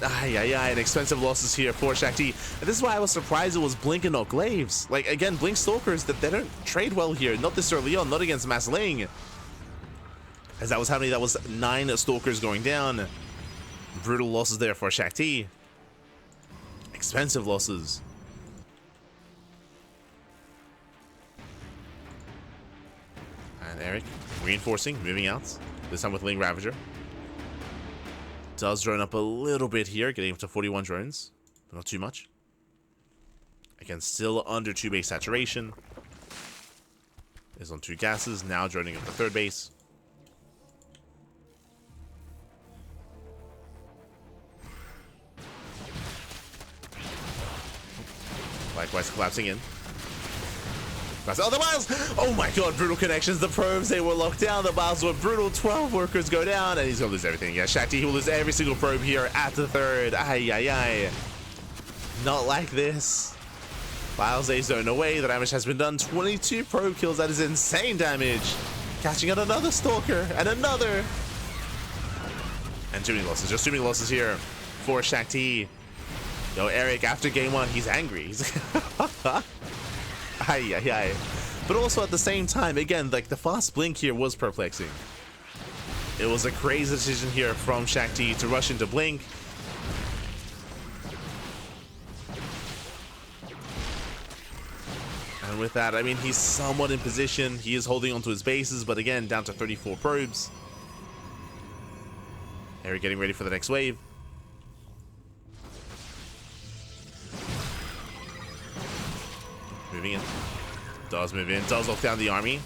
And expensive losses here for Shakti. And this is why I was surprised it was Blink and not Glaives. Like, again, Blink Stalkers, that they don't trade well here. Not this early on. Not against Mass Ling. As that was happening, that was 9 Stalkers going down. Brutal losses there for Shakti. Expensive losses. And Erik reinforcing, moving out. This time with Ling Ravager. Does drone up a little bit here, getting up to 41 drones, but not too much. Again, still under 2 base saturation. Is on 2 gases, now droning up the 3rd base. Likewise collapsing in. Oh, the miles! Oh my god, brutal connections. The probes, they were locked down. The miles were brutal. 12 workers go down, and he's gonna lose everything. Yeah, Shakti, he will lose every single probe here at the 3rd. Ay. Not like this. Miles, they zone away. The damage has been done. 22 probe kills. That is insane damage. Catching out another Stalker, and another. And too many losses. Just too many losses here for Shakti. Yo, Erik, after game 1, he's angry. He's Ay. But also at the same time, again, like the fast blink here was perplexing. It was a crazy decision here from Shakti to rush into blink. And And with that, I mean, he's somewhat in position. He is holding onto his bases, but again, down to 34 probes. Erik getting ready for the next wave. Moving in. Does move in. Does lock down the army.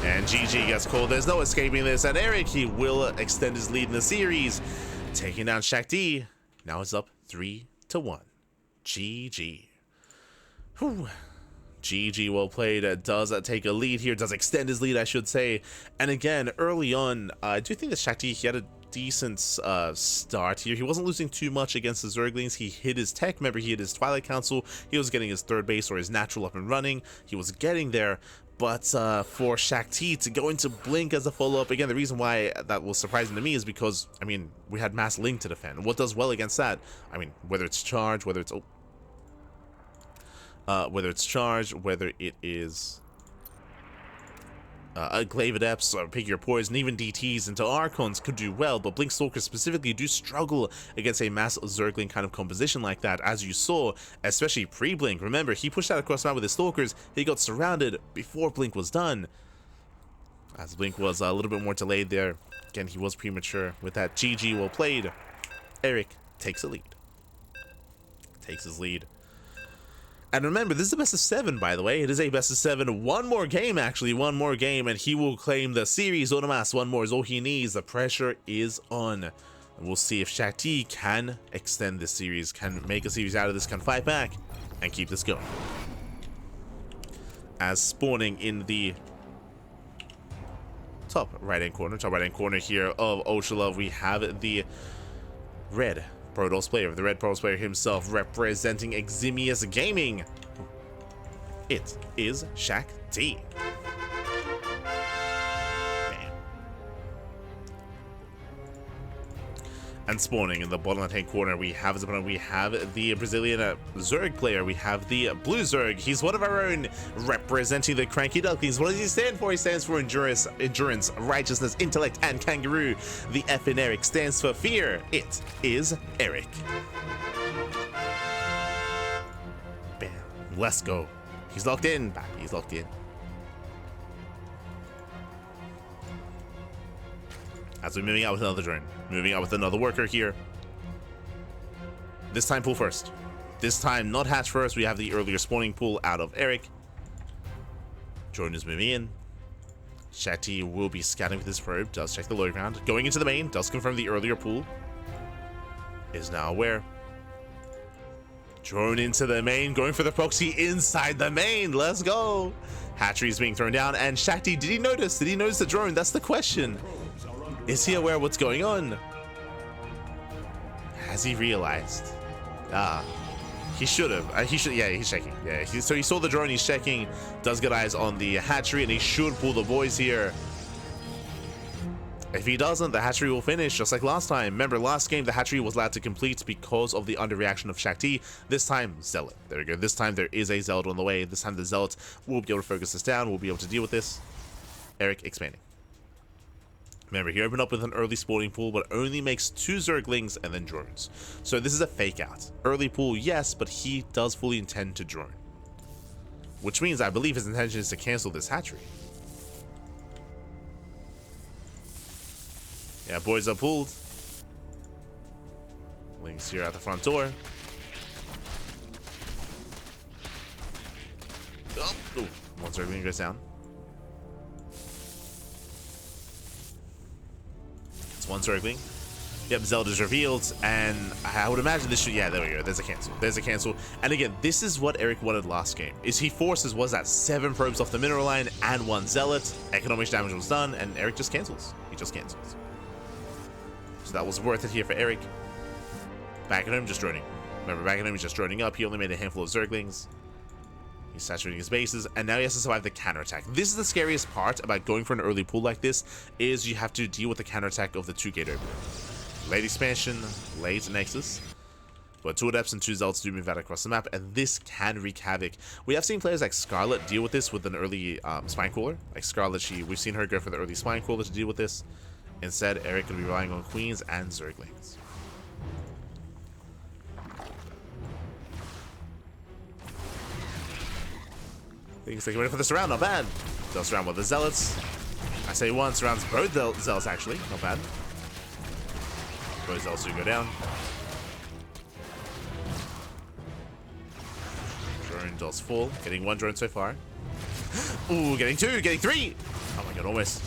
And GG gets called. There's no escaping this. And Erik, he will extend his lead in the series. Taking down Shakti. Now it's up 3-1. GG. Whew. GG, well played. Does take a lead here. Does extend his lead, I should say. And again, early on, I do think that Shakti, he had a decent start here. He wasn't losing too much against the Zerglings. He hit his tech. Remember, he hit his Twilight Council. He was getting his third base or his natural up and running. He was getting there. But for Shakti to go into Blink as a follow-up, again, the reason why that was surprising to me is because, I mean, we had Mass Link to defend. What does well against that? I mean, whether it's charge, whether it's... whether it is Glaive Adepts, or pick your poison, even DTs into Archons could do well, but Blink Stalkers specifically do struggle against a Mass Zergling kind of composition like that, as you saw, especially pre-Blink. Remember, he pushed out across the map with his Stalkers, he got surrounded before Blink was done. As Blink was a little bit more delayed there. Again, he was premature with that. GG, well played. Erik takes a lead. Takes his lead. And remember, this is a best of 7, by the way. It is a best of 7. One more game, actually. One more game, and he will claim the series. Onomas, one more is all he needs. The pressure is on. And we'll see if Shakti can extend this series, can make a series out of this, can fight back, and keep this going. As spawning in the top right-hand corner here of Oshalov, we have the red Protoss player, the red Protoss player himself, representing Eximius Gaming. It is Shakti. Bam. And spawning in the bottom left-hand corner, we have the Brazilian Zerg player. We have the blue Zerg. He's one of our own, representing the CranKy Ducklings. What does he stand for? He stands for endurance, righteousness, intellect, and kangaroo. The F in Erik stands for fear. It is Erik. Bam. Let's go. He's locked in. He's locked in. As we're moving out with another drone. Moving out with another worker here. This time pool first. This time not hatch first. We have the earlier spawning pool out of Erik. Drone is moving in. Shakti will be scouting with his probe. Does check the low ground. Going into the main. Does confirm the earlier pool. Is now aware. Drone into the main. Going for the proxy inside the main. Let's go. Hatchery is being thrown down. And Shakti, did he notice? Did he notice the drone? That's the question. Is he aware of what's going on? Has he realized? He should have. Yeah, he's checking. Yeah, so he saw the drone, he's checking. Does get eyes on the hatchery, and he should pull the boys here. If he doesn't, the hatchery will finish, just like last time. Remember, last game, the hatchery was allowed to complete because of the underreaction of Shakti. This time, Zealot. There we go. This time, there is a Zealot on the way. This time, the Zealot will be able to focus this down. We'll be able to deal with this. Erik expanding. Remember, he opened up with an early spawning pool, but only makes 2 Zerglings and then drones. So this is a fake out. Early pool, yes, but he does fully intend to drone. Which means I believe his intention is to cancel this hatchery. Yeah, boys are pulled. Lings here at the front door. Oh, one Zergling goes down. One Zergling. Yep, Zelda's revealed, and I would imagine this should, yeah, there we go, there's a cancel. There's a cancel. And again, this is what Erik wanted last game, is he forces, was that 7 probes off the mineral line and 1 Zealot. Economic damage was done, and Erik just cancels. He just cancels. So that was worth it here for Erik. Back at home, just droning. Remember, back at home, he's just droning up. He only made a handful of Zerglings. He's saturating his bases, and now he has to survive the counterattack. This is the scariest part about going for an early pool like this, is you have to deal with the counterattack of the 2 gate opener. Late expansion, late Nexus. But 2 Adepts and 2 Zealots do move out across the map, and this can wreak havoc. We have seen players like Scarlet deal with this with an early Spine Cooler. Like Scarlet, we've seen her go for the early Spine Cooler to deal with this. Instead, Erik will be relying on Queens and Zerglings. Things taking ready for this round, not bad. Does round with the Zealots. I say one, surrounds both Zealots actually, not bad. Both Zealots do go down. Drone does fall, getting one drone so far. Ooh, getting two, getting three! Oh my god, almost.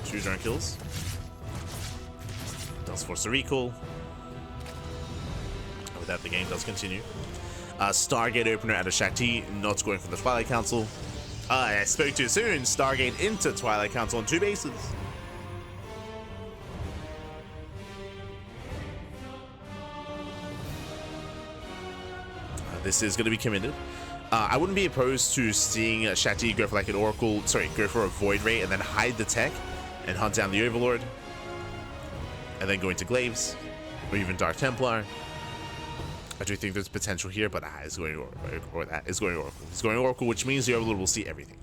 Two drone kills. Does force a recall. And with that, the game does continue. Stargate opener out of Shakti, not going for the Twilight Council. I spoke too soon. Stargate into Twilight Council on 2 bases. This is going to be committed. I wouldn't be opposed to seeing Shakti go for like an Oracle, sorry, go for a Void Ray and then hide the tech and hunt down the Overlord. And then go into Glaives or even Dark Templar. I do think there's potential here, but it's going Oracle. It's going Oracle, which means the Overlord will see everything.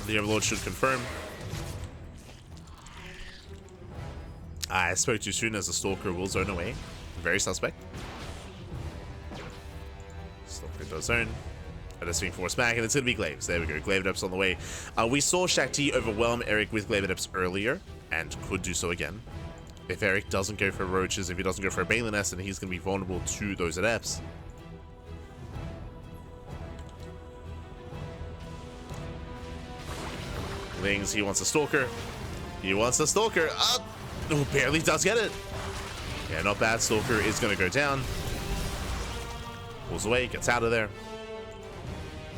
The Overlord should confirm. I spoke too soon as the Stalker will zone away. Very suspect. Stalker does zone. That's being forced back, and it's going to be Glaives. There we go. Glaive Adepts on the way. We saw Shakti overwhelm Erik with Glaive Adepts earlier, and could do so again. If Erik doesn't go for Roaches, if he doesn't go for a Balin Nest, then he's going to be vulnerable to those Adepts. Lings, he wants a Stalker. He wants a Stalker. Oh, barely does get it. Yeah, not bad. Stalker is going to go down. Pulls away, gets out of there.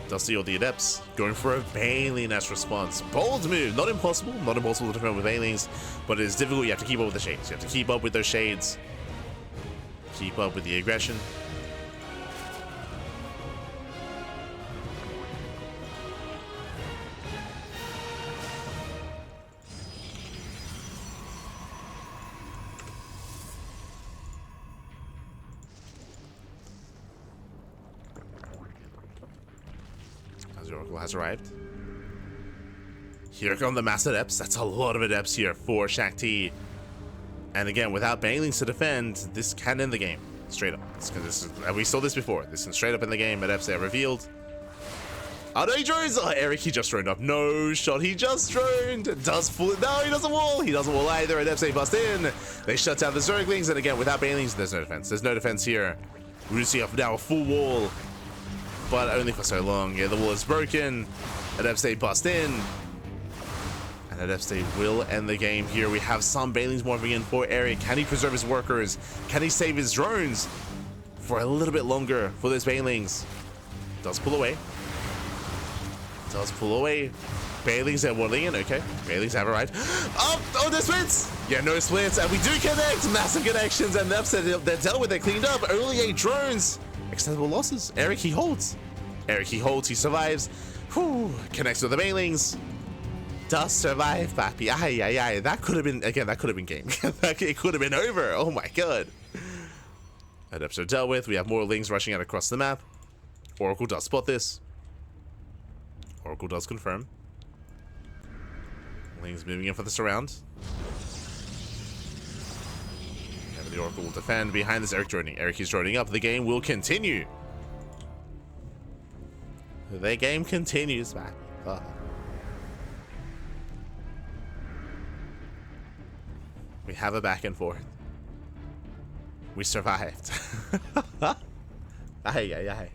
Does see all the Adepts. Going for a Balin Nest response. Bold move. Not impossible. Not impossible to defend with Balings, but it is difficult. You have to keep up with the Shades. You have to keep up with those Shades. Keep up with the aggression. Oracle has arrived. Here come the mass Adepts. That's a lot of Adepts here for Shakti. And again, without Banelings to defend, this can end the game. Straight up. We saw this before. This can straight up in the game. Adepts are revealed. Oh no, he drones! Oh, Erik, he just droned up. No shot, he just droned. Does full. No, he doesn't wall. He doesn't wall either. Adepts, they bust in. They shut down the Zerglings. And again, without Banelings, there's no defense. There's no defense here. We see up now a full wall. But only for so long. Yeah, the wall is broken. Adepts, they bust in. And Adepts, they will end the game here. We have some Banelings morphing in for Erik. Can he preserve his workers? Can he save his drones for a little bit longer for those Banelings? Does pull away. Does pull away. Banelings are warding in. Okay. Banelings have arrived. Oh, there's splits. Yeah, no splits. And we do connect. Massive connections. And Adepts, they're dealt with. They're cleaned up. Only 8 drones. Extendable losses. Erik, he holds. Erik, he holds. He survives. Whew. Connects with the Banelings. Does survive, Papi. Aye, aye, aye. That could have been, again, that could have been game. It could have been over. Oh my god. Adepts are dealt with. We have more Lings rushing out across the map. Oracle does spot this. Oracle does confirm. Lings moving in for the surround. The Oracle will defend. Behind this, Erik droning. Erik is droning up. The game will continue. The game continues, man. Oh. We have a back and forth. We survived. Aye, aye, aye.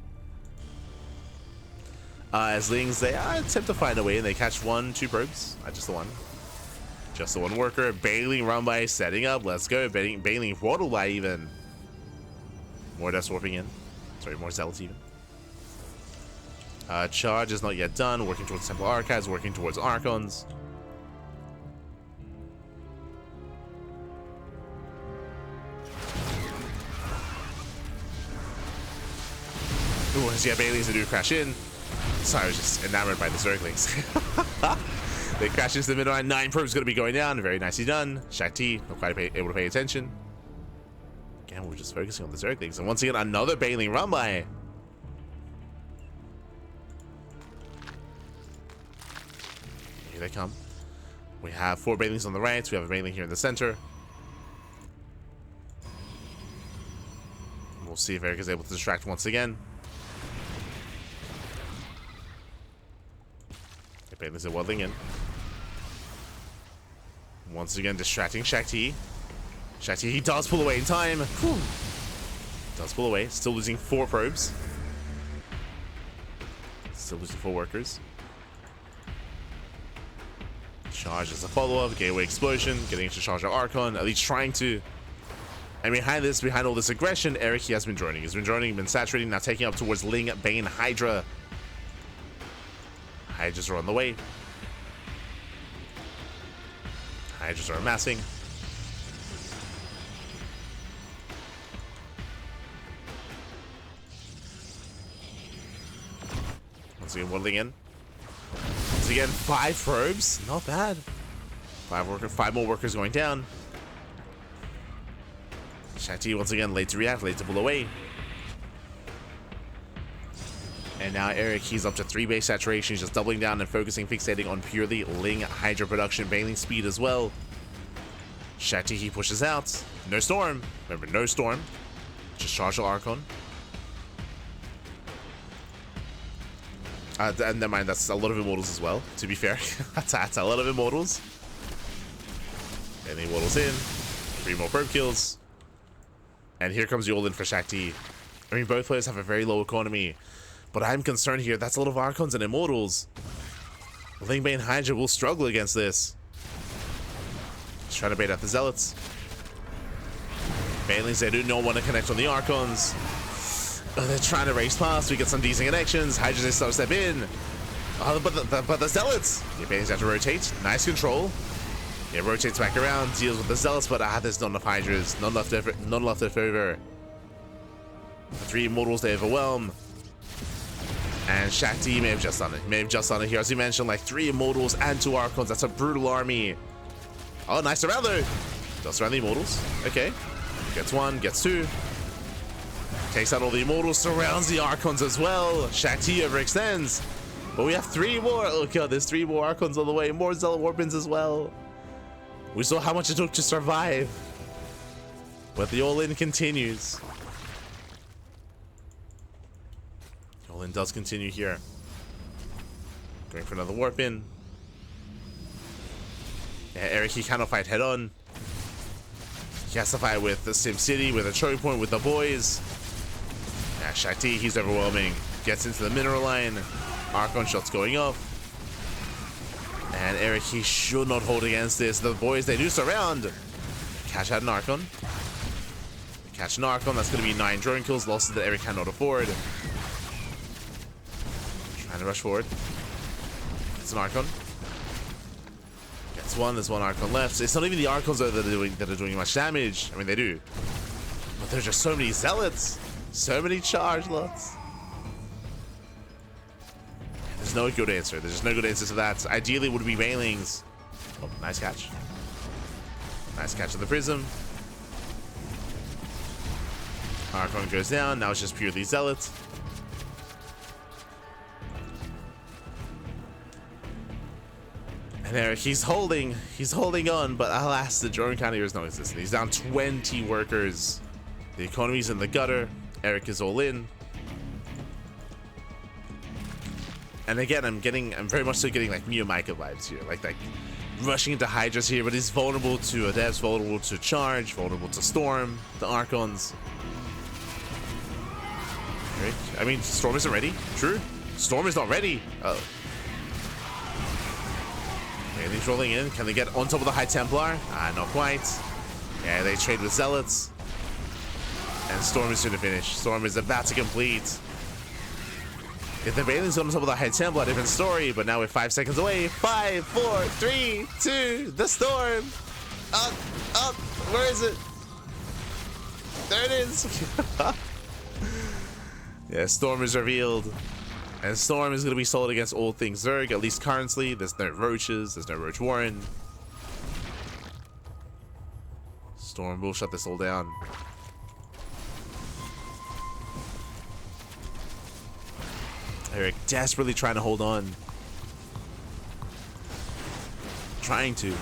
As Lings, they attempt to find a way, and they catch 1, 2 probes. Just the one. Just the one worker. Bailing run by, setting up. Let's go. Bailing waddle by even. More Death warping in. Sorry, more Zealots even. Charge is not yet done. Working towards Temple Archives. Working towards Archons. Ooh, yeah, Bailey's do crash in. Sorry, I was just enamored by the Zerglings. They crash into the middle line. 9 probes going to be going down. Very nicely done. Shakti not quite able to pay attention. Again, we're just focusing on the Zerglings. And once again, another Bailing run by. Here they come. We have 4 Bailings on the right. We have a Bailing here in the center. We'll see if Erik is able to distract once again. Banelings are waddling in. Once again, distracting Shakti. Shakti, he does pull away in time. Whew. Does pull away. Still losing 4 probes. Still losing 4 workers. Charge as a follow-up. Gateway explosion. Getting into charge of Archon. At least trying to. And behind this, behind all this aggression, Erik, he has been joining. He's been joining, been saturating, now taking up towards Ling, Bane, Hydra. Hydras are on the way. Hydras are amassing. Once again, waddling in. Once again, 5 probes. Not bad. 5 more workers going down. Shakti once again late to react, late to pull away. And now Erik, he's up to 3 base saturation. He's just doubling down and focusing, fixating on purely Ling Hydra production, Baneling speed as well. Shakti, he pushes out. No Storm. Remember, no Storm. Just charge the Archon. And never mind, that's a lot of Immortals as well, to be fair. that's a lot of Immortals. And the Immortals in. 3 more probe kills. And here comes the all-in for Shakti. I mean, both players have a very low economy. But I'm concerned here. That's a lot of Archons and Immortals. Ling Bane Hydra will struggle against this. Just trying to bait out the Zealots. Banelings, they do not want to connect on the Archons. They're trying to race past. We get some decent connections. Hydra, they step in. But the Zealots. Yeah, Banelings have to rotate. Nice control. Yeah, rotates back around, deals with the Zealots, but there's not enough Hydras. None left over. 3 Immortals, they overwhelm. And Shakti may have just done it. Here, as you mentioned, like 3 Immortals and 2 Archons. That's a brutal army. Oh, nice surround though. Does surround the Immortals. Okay. Gets 1, gets 2. Takes out all the Immortals, surrounds the Archons as well. Shakti overextends. But we have 3 more. Oh god, there's 3 more Archons on the way. More Zealot Warbins as well. We saw how much it took to survive. But the all-in continues. The all-in does continue here. Going for another warp in. Yeah, Erik, he cannot fight head on. He has to fight with the Sim City, with a choke point, with the boys. Yeah, Shakti, he's overwhelming. Gets into the mineral line. Archon shots going off. And Erik, he should not hold against this. The boys, they do surround. Catch out an Archon. Catch an Archon. That's going to be 9 drone kills. Losses that Erik cannot afford. Trying to rush forward. It's an Archon. Gets 1. There's 1 Archon left. It's not even the Archons that are doing much damage. I mean, they do. But there's just so many Zealots. So many charge lots. There's no good answer. There's just no good answer to that. Ideally, it would be Banelings. Oh, nice catch. Nice catch of the Prism. Archon goes down. Now it's just purely Zealot. And Erik, he's holding on, but alas, the drone counter is non-existent. He's down 20 workers. The economy's in the gutter. Erik is all in. And again, I'm very much so getting like Miyamika vibes here. Like rushing into Hydras here, but he's vulnerable to Adepts, vulnerable to Charge, vulnerable to Storm, the Archons. Right? I mean, Storm isn't ready. True. Storm is not ready. Oh. Banelings rolling in. Can they get on top of the High Templar? Not quite. Yeah, they trade with Zealots. And Storm is soon to finish. Storm is about to complete. If the Banelings on top of the High Templar, different story. But now we're 5 seconds away. 5, 4, 3, 2, the Storm. Up. Where is it? There it is. Yeah, Storm is revealed. And Storm is going to be sold against all things Zerg, at least currently. There's no Roaches. There's no Roach Warren. Storm will shut this all down. Erik desperately trying to hold on. Trying to.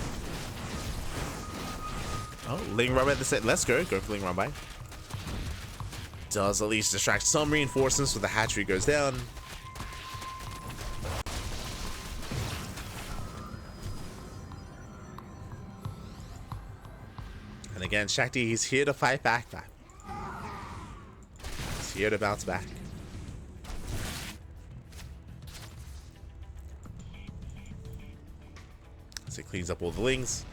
Oh, Ling Rumbai at the set. Let's go. Go for Ling Rumbai. Does at least distract some reinforcements, so the hatchery goes down. again, Shakti, he's here to fight back. He's here to bounce back. So he cleans up all the lings.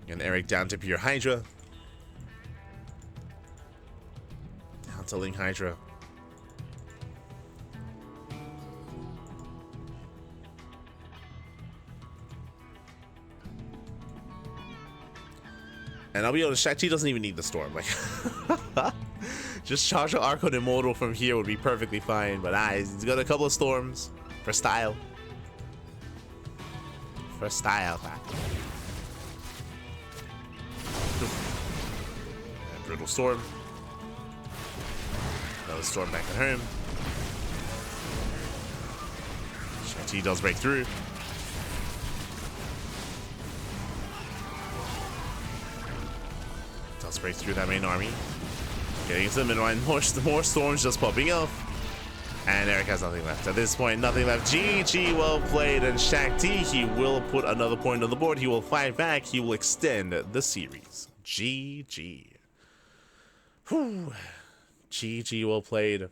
And Erik down to pure Hydra. Down to Ling Hydra. And I'll be honest, Shakti doesn't even need the storm. Like, just charge an Archon Immortal from here would be perfectly fine. But he's got a couple of storms for style. For style, man. Brutal storm. Another storm back at home. Shakti does break through. Does break through that main army. Getting into the midline. More storms just popping off. And Erik has nothing left. At this point, nothing left. GG, well played. And Shakti, he will put another point on the board. He will fight back. He will extend the series. GG. Whew. GG, well played.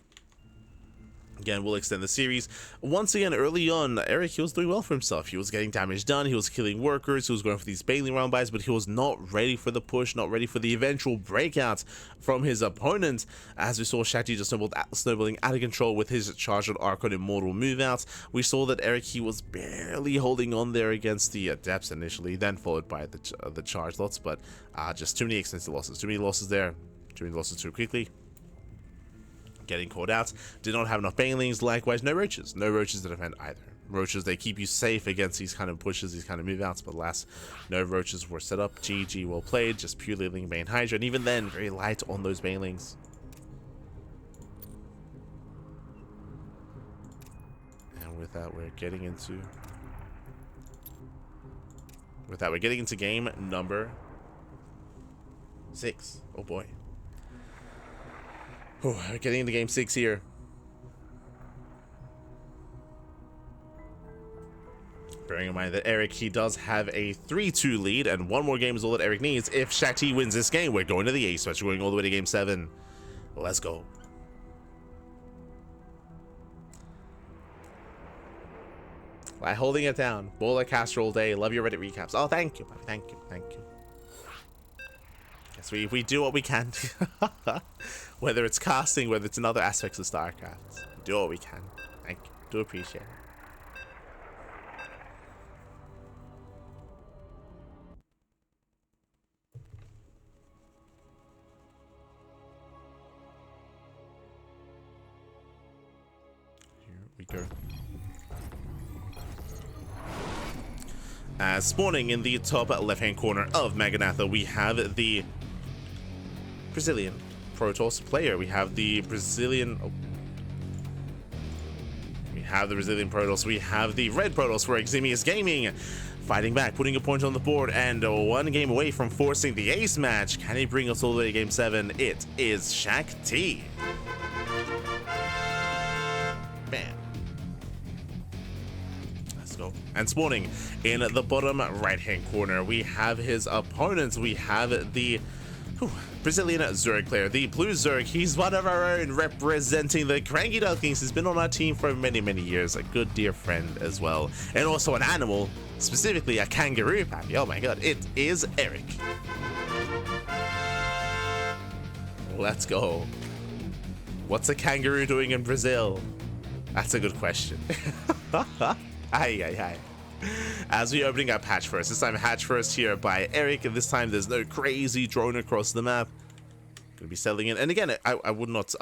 Again, we'll extend the series. Once again, early on, Erik, he was doing well for himself. He was getting damage done. He was killing workers. He was going for these Bailey round buys, but he was not ready for the push, not ready for the eventual breakout from his opponent. As we saw, Shakti just snowballing out of control with his Charged Archon Immortal move out. We saw that Erik, he was barely holding on there against the Adepts initially, then followed by the Charge lots, but just too many extensive losses. Too many losses there. Too many losses too quickly. Getting caught out. Did not have enough Banelings. Likewise, no roaches. No roaches to defend either. Roaches, they keep you safe against these kind of pushes, these kind of move outs, but alas, no roaches were set up. GG, well played. Just purely Ling Bane Hydra, and even then, very light on those Banelings. And with that, we're getting into game number 6. Oh boy. Oh, we're getting into game 6 here. Bearing in mind that Erik, he does have a 3-2 lead, and one more game is all that Erik needs. If Shakti wins this game, we're going to the ace match. We're going all the way to game 7. Let's go. By holding it down. Bowler caster all day. Love your Reddit recaps. Oh, thank you. Thank you. Thank you. Yes, we do what we can. Whether it's casting, whether it's in other aspects of StarCraft. We do what we can. Thank you. Do appreciate it. Here we go. Spawning in the top left-hand corner of Maganatha, we have the Brazilian Protoss player. We have the Brazilian... Oh. We have the Brazilian Protoss. We have the red Protoss for Eximius Gaming. Fighting back, putting a point on the board, and one game away from forcing the ace match. Can he bring us all the way to game 7? It is Shakti. Man. And spawning in the bottom right-hand corner, we have his opponents. We have the Brazilian Zerg player, the blue Zerg. He's one of our own, representing the CranKy Ducklings. He's been on our team for many, many years. A good dear friend as well. And also an animal, specifically a kangaroo puppy. Oh my god, it is Erik. Let's go. What's a kangaroo doing in Brazil? That's a good question. Aye. As we opening up hatch first. This time hatch first here by Erik, and this time there's no crazy drone across the map. Gonna be settling in. And again, I would not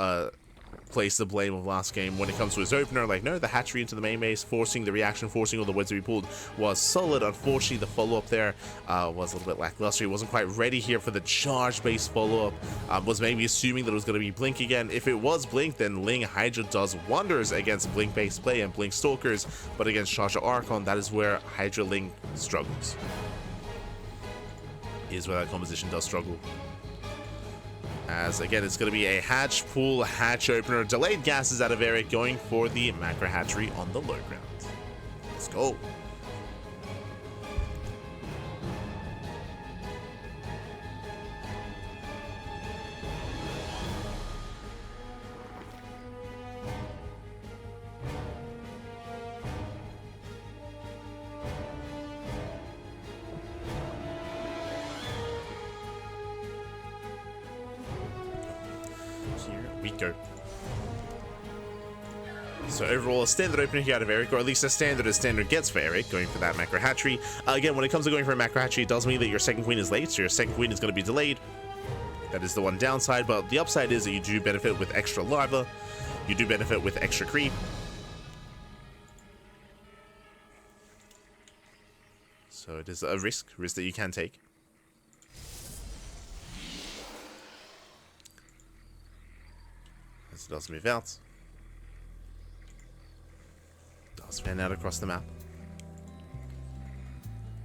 place the blame of last game when it comes to his opener. Like, no, the hatchery into the main base, forcing the reaction, forcing all the woods to be pulled was solid. Unfortunately, the follow-up there was a little bit lackluster. He wasn't quite ready here for the charge-based follow-up. Was maybe assuming that it was going to be Blink again. If it was Blink, then Ling Hydra does wonders against Blink-based play and Blink Stalkers, but against Charged Archon, that is where Hydra Ling struggles. Is where that composition does struggle. As again, it's going to be a hatch pool, hatch opener, delayed gases out of Erik, going for the macro hatchery on the low ground. Let's go. here we go. So overall, a standard opener here out of Erik, or at least a standard gets for Erik, going for that macro hatchery. Again, when it comes to going for a macro hatchery, it does mean that your second queen is late, so your second queen is going to be delayed. That is the one downside, but the upside is that you do benefit with extra larva, you do benefit with extra creep. So it is a risk that you can take. As it does move out. Does fan out across the map.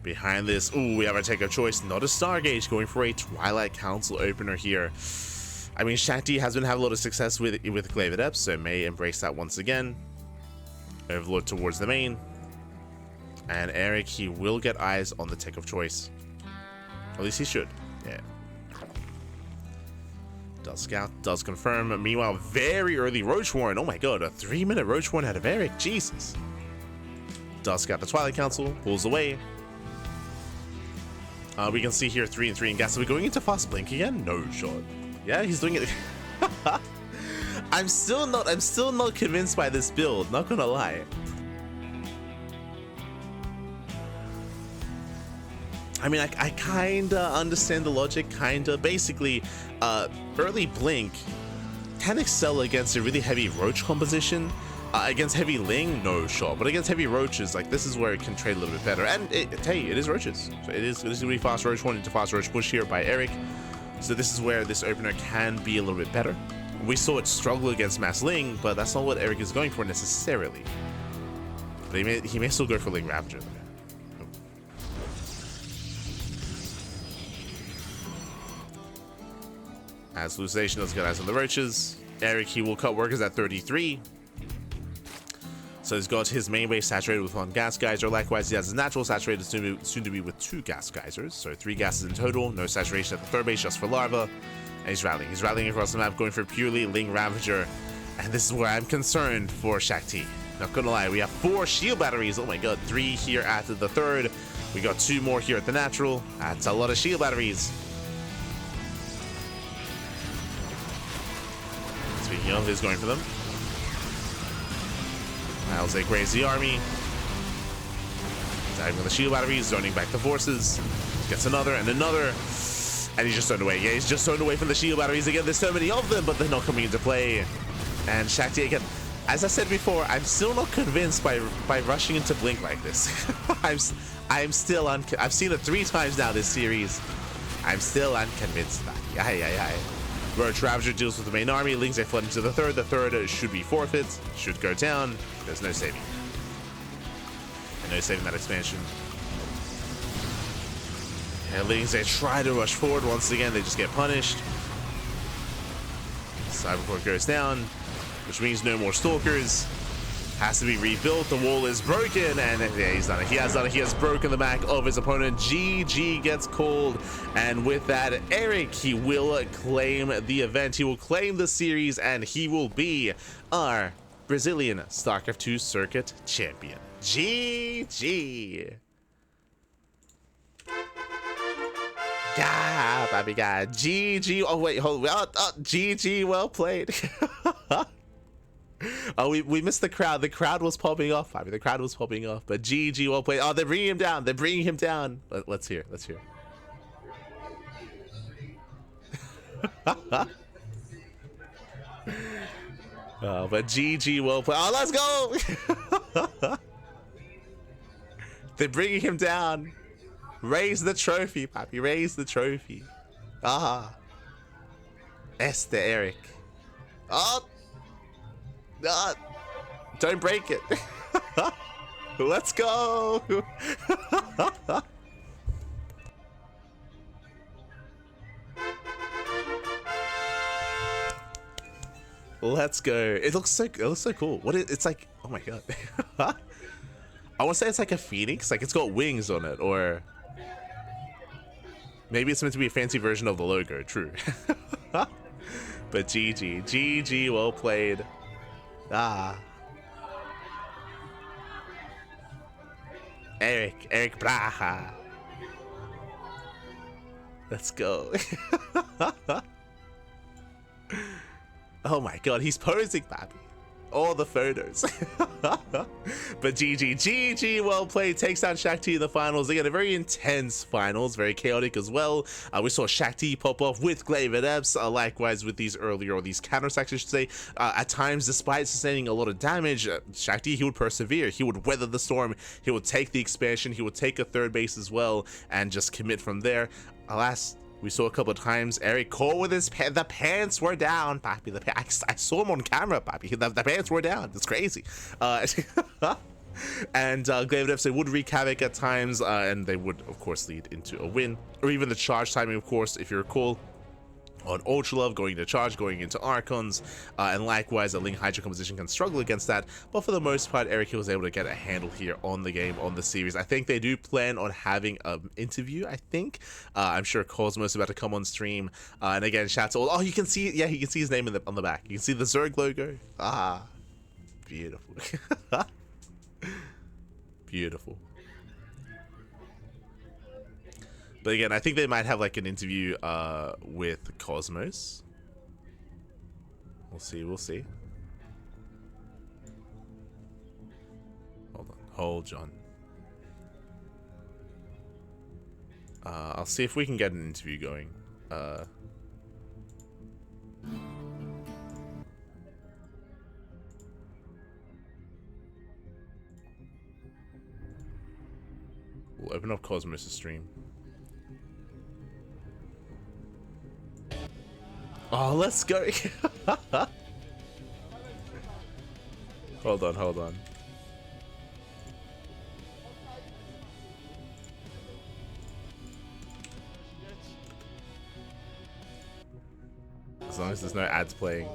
Behind this, ooh, we have our take of choice. Not a Stargate, going for a Twilight Council opener here. I mean, Shakti has been having a lot of success with Glaive Adept, so may embrace that once again. Overlord towards the main. And Erik, he will get eyes on the tech of choice. At least he should. Yeah. Does scout, does confirm. Meanwhile, very early Roach Warren. Oh my god, a 3-minute Roach Warren out of Erik. Jesus. Does scout the Twilight Council, pulls away. We can see here 3 and 3 in gas. Are we going into fast blink again? No shot. Yeah, he's doing it. I'm still not convinced by this build, not gonna lie. I mean, I kinda understand the logic, kinda. Basically, early blink can excel against a really heavy roach composition. Against heavy ling, no shot. But against heavy roaches, like, this is where it can trade a little bit better. And hey, it is roaches. So it is gonna be fast roach one into fast roach push here by Erik. So this is where this opener can be a little bit better. We saw it struggle against mass ling, but that's not what Erik is going for necessarily. But he may still go for ling ravager though. As Hallucination does get eyes on the roaches. Erik, he will cut workers at 33. So he's got his main base saturated with 1 gas geyser. Likewise, he has his natural saturated soon to be with 2 gas geysers. So 3 gases in total. No saturation at the third base, just for larva. And he's rallying. He's rallying across the map, going for purely ling ravager. And this is where I'm concerned for Shakti. Not gonna lie, we have 4 shield batteries. Oh my god, 3 here at the third. We got 2 more here at the natural. That's a lot of shield batteries. Speaking of, he's going for them. I'll say graze the army. Diving on the shield batteries, zoning back the forces. Gets another and another. And he's just zoned away. Yeah, he's just zoned away from the shield batteries again. There's so many of them, but they're not coming into play. And Shakti again. As I said before, I'm still not convinced by rushing into blink like this. I'm still I've seen it 3 times now this series. I'm still unconvinced. Roach Ravager deals with the main army. Lings, they flood into the third. The third should be forfeit. Should go down. There's no saving. And no saving that expansion. And Lings, they try to rush forward. Once again, they just get punished. Cyberport goes down, which means no more Stalkers. Has to be rebuilt. The wall is broken, and yeah, he's done it. He has done it. He has broken the back of his opponent. GG gets called, and with that, Erik, he will claim the event. He will claim the series, and he will be our Brazilian StarCraft 2 Circuit champion. GG. Yeah, baby guy. GG. Oh wait, hold on. GG. Well played. Oh, we missed the crowd. The crowd was popping off. I mean, the crowd was popping off. But GG, well played. Oh, they're bringing him down. They're bringing him down. Let's hear. Let's hear. Oh, but GG, well played. Oh, let's go. They're bringing him down. Raise the trophy, Papi. Raise the trophy. Ah. Este Erik. Oh. Don't break it. Let's go. Let's go. It looks so cool. It's like, oh my god. I want to say it's like a phoenix, like it's got wings on it, or maybe it's meant to be a fancy version of the logo. True. But GG, well played. Ah. Erik Braha. Let's go. Oh my god, he's posing, Pappy. All the photos. But GG, well played, takes down Shakti in the finals. Again, a very intense finals, very chaotic as well. We saw Shakti pop off with Glaive Adepts, likewise with these counterattacks, I should say. At times, despite sustaining a lot of damage, Shakti, he would persevere. He would weather the storm. He would take the expansion. He would take a third base as well and just commit from there. Alas, we saw a couple of times Erik caught with his the pants were down, Pappy. I saw him on camera, Pappy. The pants were down. It's crazy. And Glaive Adepts, they would wreak havoc at times, and they would, of course, lead into a win. Or even the charge timing, of course, if you recall. On Ultra Love, going into charge, going into Archons, and likewise a Ling Hydra composition can struggle against that, but for the most part, Erik was able to get a handle here on the game, on the series. I think they do plan on having an interview, I think. I'm sure Cosmos is about to come on stream, and again, shout out to all. Oh, you can see, yeah, you can see his name on the back. You can see the Zerg logo. Ah, beautiful. Beautiful. But again, I think they might have like an interview with Cosmos. We'll see, we'll see. Hold on. I'll see if we can get an interview going. We'll open up Cosmos' stream. Oh, let's go. Hold on. As long as there's no ads playing.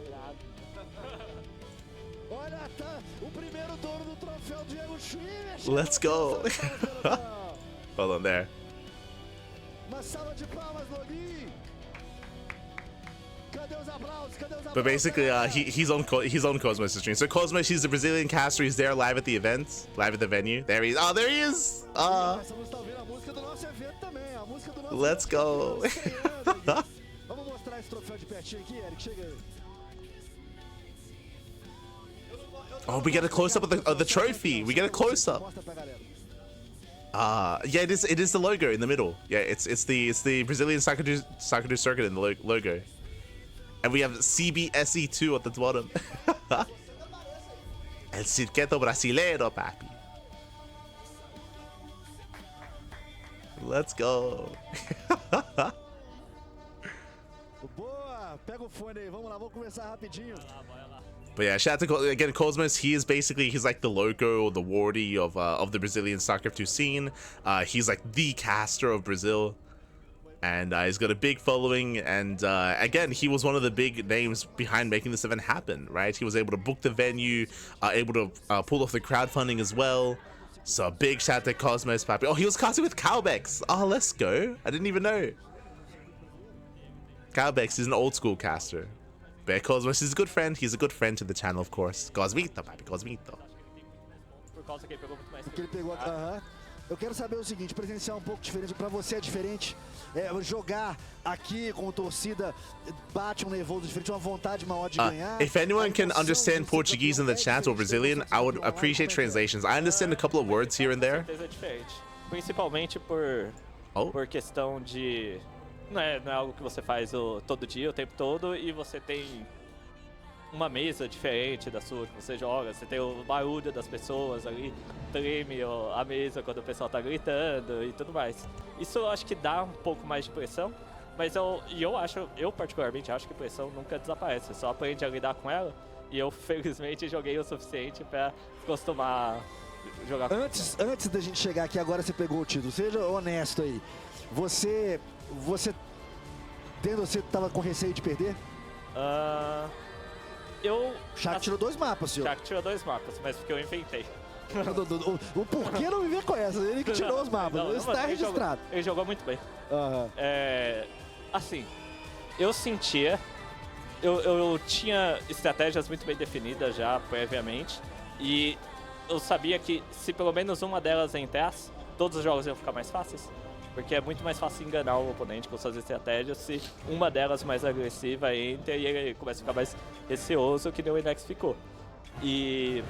Let's go. Hold on there. But basically, he's on Cosmos' stream. So Cosmos, he's the Brazilian caster. He's there live at the event, live at the venue. There he is. Oh, there he is. Let's go. Oh, we get a close up of the trophy. We get a close up. Yeah, it is the logo in the middle. Yeah, it's the Brazilian Circuito circuit in the logo. And we have CBSC2 at the bottom. El Circuito Brasileiro, papi. Let's go. Boa, pega o fone aí. Vamos lá, vamos começar rapidinho. But yeah, shout out to again Cosmos. He's like the logo or the wardy of the Brazilian StarCraft 2 scene. He's like the caster of Brazil. And he's got a big following, and again, he was one of the big names behind making this event happen, right? He was able to book the venue, able to pull off the crowdfunding as well. So a big shout out to Cosmos, papi. Oh, he was casting with Cowbex. Oh, let's go. I didn't even know. Cowbex is an old school caster. But Cosmos is a good friend. He's a good friend to the channel, of course. Cosmito, papi, Cosmito. Eu quero saber o seguinte, presenciar um pouco diferente, pra você é diferente, jogar aqui com torcida bate nervoso diferente, uma vontade maior de ganhar. If anyone can understand Portuguese in the chat or Brazilian, I would appreciate translations. I understand a couple of words here and there. É diferente, principalmente por questão de não é algo que você faz todo dia, o tempo todo, e você tem uma mesa diferente da sua que você joga, você tem o barulho das pessoas ali, treme a mesa quando o pessoal tá gritando e tudo mais. Isso eu acho que dá um pouco mais de pressão, mas eu particularmente acho que pressão nunca desaparece, você só aprende a lidar com ela, e eu felizmente joguei o suficiente para acostumar a jogar com ela. Antes da gente chegar aqui, agora você pegou o título, seja honesto aí, você tava com receio de perder? Shakti tirou 2 mapas, senhor. Shakti tirou 2 mapas, mas porque eu inventei. O porquê não me vem com essa? Ele que tirou os mapas, não, está registrado. Ele jogou muito bem. Assim, eu sentia... Eu tinha estratégias muito bem definidas já previamente, e eu sabia que se pelo menos uma delas entrasse, todos os jogos iam ficar mais fáceis. Porque é muito mais fácil enganar o oponente com suas estratégias se uma delas mais agressiva entra e ele começa a ficar mais receoso, que nem o Erik ficou. E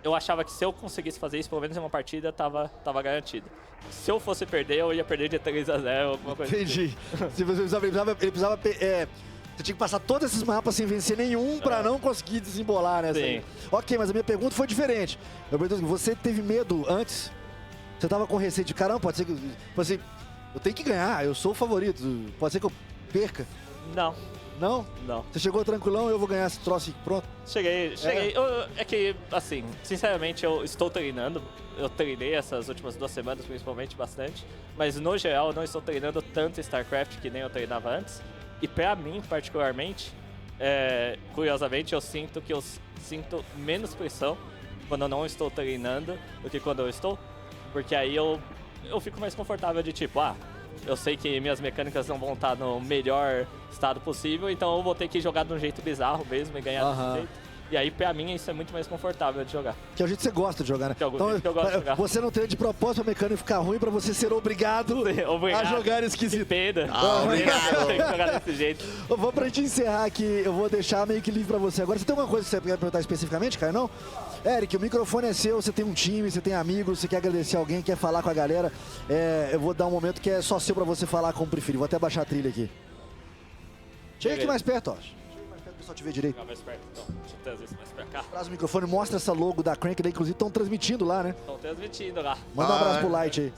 eu achava que se eu conseguisse fazer isso, pelo menos em uma partida, tava garantido. Se eu fosse perder, eu ia perder de 3-0, alguma coisa. Entendi. Se você precisava você tinha que passar todos esses mapas sem vencer nenhum pra não conseguir desembolar nessa aí. Ok, mas a minha pergunta foi diferente. Eu pergunto assim, você teve medo antes? Você tava com receio de caramba? Pode ser que eu tenho que ganhar, eu sou o favorito. Pode ser que eu perca? Não. Não? Não. Você chegou tranquilão, eu vou ganhar esse troço e pronto? Cheguei. É que, assim, sinceramente, eu estou treinando. Eu treinei essas últimas 2 semanas, principalmente, bastante. Mas, no geral, eu não estou treinando tanto StarCraft que nem eu treinava antes. E pra mim, particularmente, curiosamente, eu sinto que eu sinto menos pressão quando eu não estou treinando do que quando eu estou. Porque aí eu fico mais confortável de tipo, eu sei que minhas mecânicas não vão estar no melhor estado possível, então eu vou ter que jogar de um jeito bizarro mesmo e ganhar desse jeito. E aí, pra mim, isso é muito mais confortável de jogar. Que é o jeito que você gosta de jogar, né? Que é o jeito que eu gosto de jogar. Você não treina de propósito pra mecânica ficar ruim pra você ser obrigado a jogar esquisito. Pena. Obrigado. Tem que jogar desse jeito. Vamos pra gente encerrar aqui, eu vou deixar meio que livre pra você. Agora, você tem alguma coisa que você quer perguntar especificamente, cara? Não? Erik, o microfone é seu, você tem um time, você tem amigos, você quer agradecer alguém, quer falar com a galera. Eu vou dar um momento que é só seu pra você falar como preferir. Vou até baixar a trilha aqui. Chega aqui mais perto, ó. O pessoal te vê direito. Mais perto, então. Deixa eu trazer isso mais pra cá. Traz o microfone, mostra essa logo da CranKy, daí inclusive estão transmitindo lá, né? Estão transmitindo lá. Manda um abraço pro Light aí.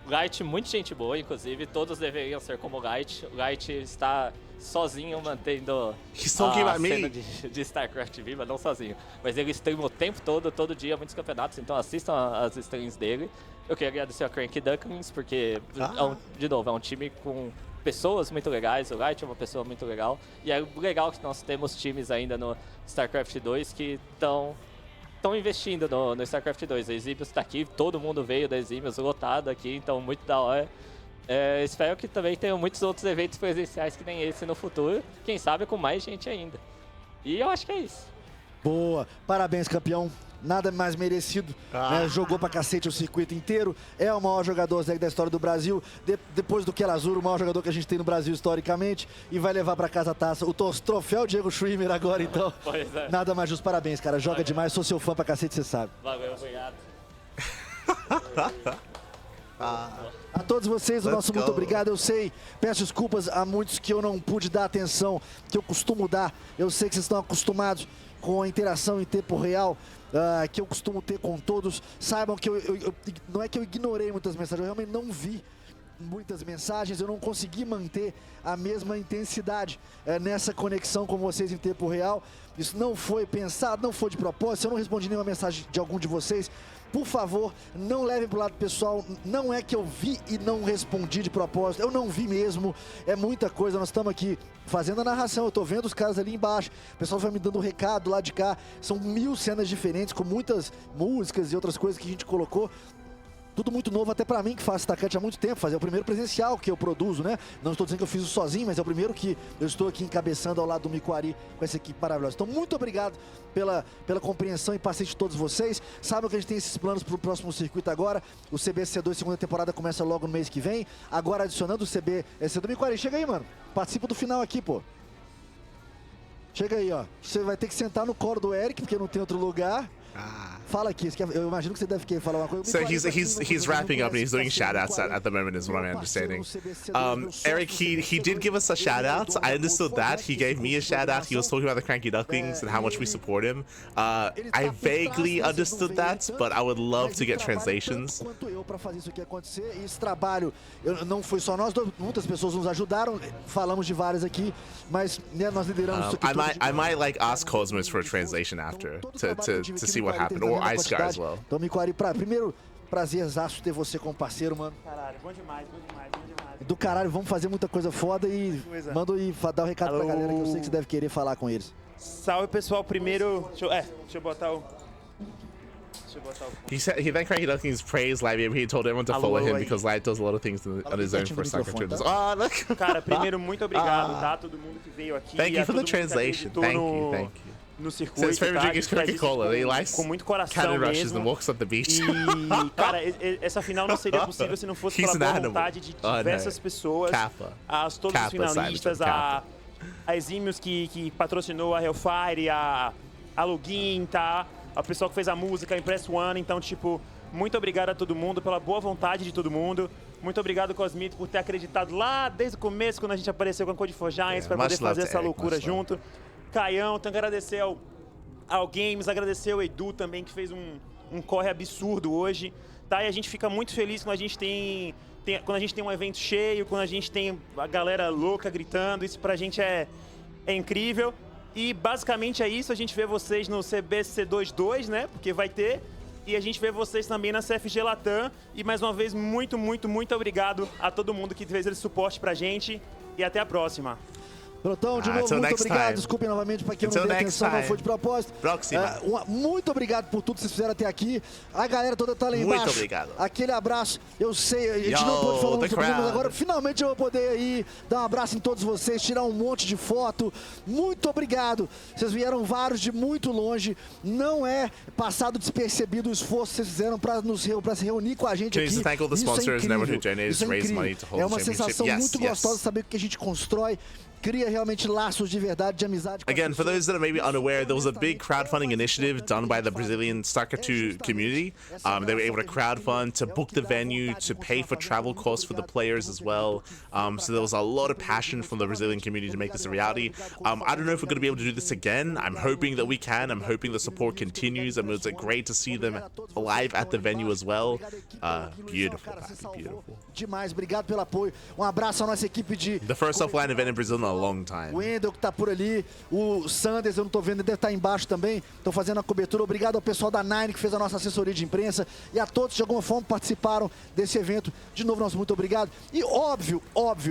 O Light, muito gente boa, inclusive. Todos deveriam ser como o Light. O Light está sozinho mantendo a cena de StarCraft viva, não sozinho. Mas ele streama o tempo todo dia, muitos campeonatos, então assistam as streams dele. Eu queria agradecer a CranKy Ducklings, porque, de novo, é um time com pessoas muito legais, o Light é uma pessoa muito legal, e é legal que nós temos times ainda no StarCraft 2 que estão investindo no StarCraft 2. A Exímios está aqui, todo mundo veio da Exímios, lotado aqui, então muito da hora. Espero que também tenham muitos outros eventos presenciais que nem esse no futuro, quem sabe com mais gente ainda. E eu acho que é isso. Boa, parabéns, campeão. Nada mais merecido, né? Jogou pra cacete o circuito inteiro, é o maior jogador da história do Brasil, depois do Kelazur, o maior jogador que a gente tem no Brasil historicamente, e vai levar pra casa a taça, o troféu Diego Schwimmer agora, então. Pois é. Nada mais justo, parabéns, cara, joga demais, sou seu fã pra cacete, você sabe. Valeu, obrigado. A todos vocês, o nosso muito obrigado. Eu sei, peço desculpas a muitos que eu não pude dar atenção que eu costumo dar. Eu sei que vocês estão acostumados com a interação em tempo real que eu costumo ter com todos. Saibam que não é que eu ignorei muitas mensagens, eu realmente não vi muitas mensagens, eu não consegui manter a mesma intensidade nessa conexão com vocês em tempo real. Isso não foi pensado, não foi de propósito. Se eu não respondi nenhuma mensagem de algum de vocês, por favor, não levem pro lado pessoal. Não é que eu vi e não respondi de propósito. Eu não vi mesmo. É muita coisa. Nós estamos aqui fazendo a narração. Eu tô vendo os caras ali embaixo. O pessoal vai me dando um recado lá de cá. São 1000 cenas diferentes, com muitas músicas e outras coisas que a gente colocou. Tudo muito novo até pra mim, que faço StarCraft há muito tempo. Fazer o primeiro presencial que eu produzo, né? Não estou dizendo que eu fiz isso sozinho, mas é o primeiro que eu estou aqui encabeçando ao lado do Miquari com essa equipe maravilhosa. Então, muito obrigado pela compreensão e paciência de todos vocês. Sabem que a gente tem esses planos pro próximo circuito agora. O CBSC2 segunda temporada começa logo no mês que vem. Agora adicionando o CBSC2. Miquari, chega aí, mano. Participa do final aqui, pô. Chega aí, ó. Você vai ter que sentar no colo do Erik, porque não tem outro lugar. Fala aqui, eu imagino que você deve querer falar uma coisa. So he's wrapping up and he's doing shout-outs at the moment is what I'm understanding. Erik, he did give us a shout-out. I understood that. He gave me a shout-out. He was talking about the CranKy Ducklings and how much we support him. I vaguely understood that, but I would love to get translations. Quanto eu para fazer isso aqui acontecer, esse trabalho não foi só nós, muitas pessoas nos ajudaram, falamos de várias aqui, mas né, nós lideramos isso aqui. I might like ask Cosmos for a translation after to see what happened, or Ice Guy as well. Então, Miquari, primeiro prazerzaço ter você como parceiro, mano. Caralho, bom demais, bom demais, bom demais. Do caralho, vamos fazer muita coisa foda e manda aí dar um recado pra galera que eu sei que você deve querer falar com eles. Salve, pessoal. Primeiro, deixa eu botar o... He thanked CranKy Ducklings praised Live. He told everyone to follow him because Live does a lot of things on his own for StarCraft. Oh, look! Cara, primeiro, muito obrigado, tá? Todo mundo que veio aqui. Thank you for the translation. Thank you. no So circuito, his favorite tá? drink is A gente faz isso Coca-Cola. He com likes muito coração cannon rushes mesmo. and walks on the beach. E, cara, essa final não seria possível se não fosse He's pela an boa animal. vontade de Oh, no. diversas pessoas, Kappa. todos os Kappa, finalistas, Simon, Kappa. a Exímios que patrocinou a Hellfire, a Login, tá? A pessoa que fez a música, a Impress One. Então, tipo, muito obrigado a todo mundo pela boa vontade de todo mundo. Muito obrigado, Cosmito, por ter acreditado lá desde o começo, quando a gente apareceu com a Code for Giants, para poder fazer essa loucura junto. Caião, tenho que agradecer ao Games, agradecer ao Edu também, que fez um corre absurdo hoje. Tá? E a gente fica muito feliz quando a gente tem um evento cheio, quando a gente tem a galera louca gritando. Isso pra gente é incrível. E basicamente é isso, a gente vê vocês no CBSC2, né? Porque vai ter. E a gente vê vocês também na CFG Latam. E mais uma vez, muito, muito, muito obrigado a todo mundo que fez esse suporte pra gente. E até a próxima. Pelotão, de novo, muito obrigado. Time. Desculpem novamente para quem Until não deu next atenção, time. não foi de propósito. Próxima. Muito obrigado por tudo que vocês fizeram até aqui. A galera toda tá lá embaixo. Muito obrigado. Aquele abraço. Eu sei, a gente não pôde falar muito, mas agora finalmente eu vou poder aí dar um abraço em todos vocês, tirar um monte de foto. Muito obrigado. Vocês vieram vários de muito longe. Não é passado despercebido o esforço que vocês fizeram para se reunir com a gente aqui. Isso é incrível. Isso é incrível. É uma sensação muito gostosa saber que a gente constrói. Cria realmente laços de verdade, de amizade. Again, for those that are maybe unaware, there was a big crowdfunding initiative done by the Brazilian StarCraft 2 community. They were able to crowdfund to book the venue, to pay for travel costs for the players as well. So there was a lot of passion from the Brazilian community to make this a reality. I don't know if we're going to be able to do this again. I'm hoping that we can. I'm hoping the support continues. I mean, it's great to see them live at the venue as well. Beautiful, beautiful. Demais, obrigado pelo apoio. Um abraço à nossa equipe de... The first offline event in Brazil in a long time. O Wendel que tá por ali, o Sanders, eu não tô vendo, ele deve estar embaixo também, estão fazendo a cobertura. Obrigado ao pessoal da Nine que fez a nossa assessoria de imprensa e a todos que de alguma forma participaram desse evento. De novo, nosso muito obrigado. E óbvio,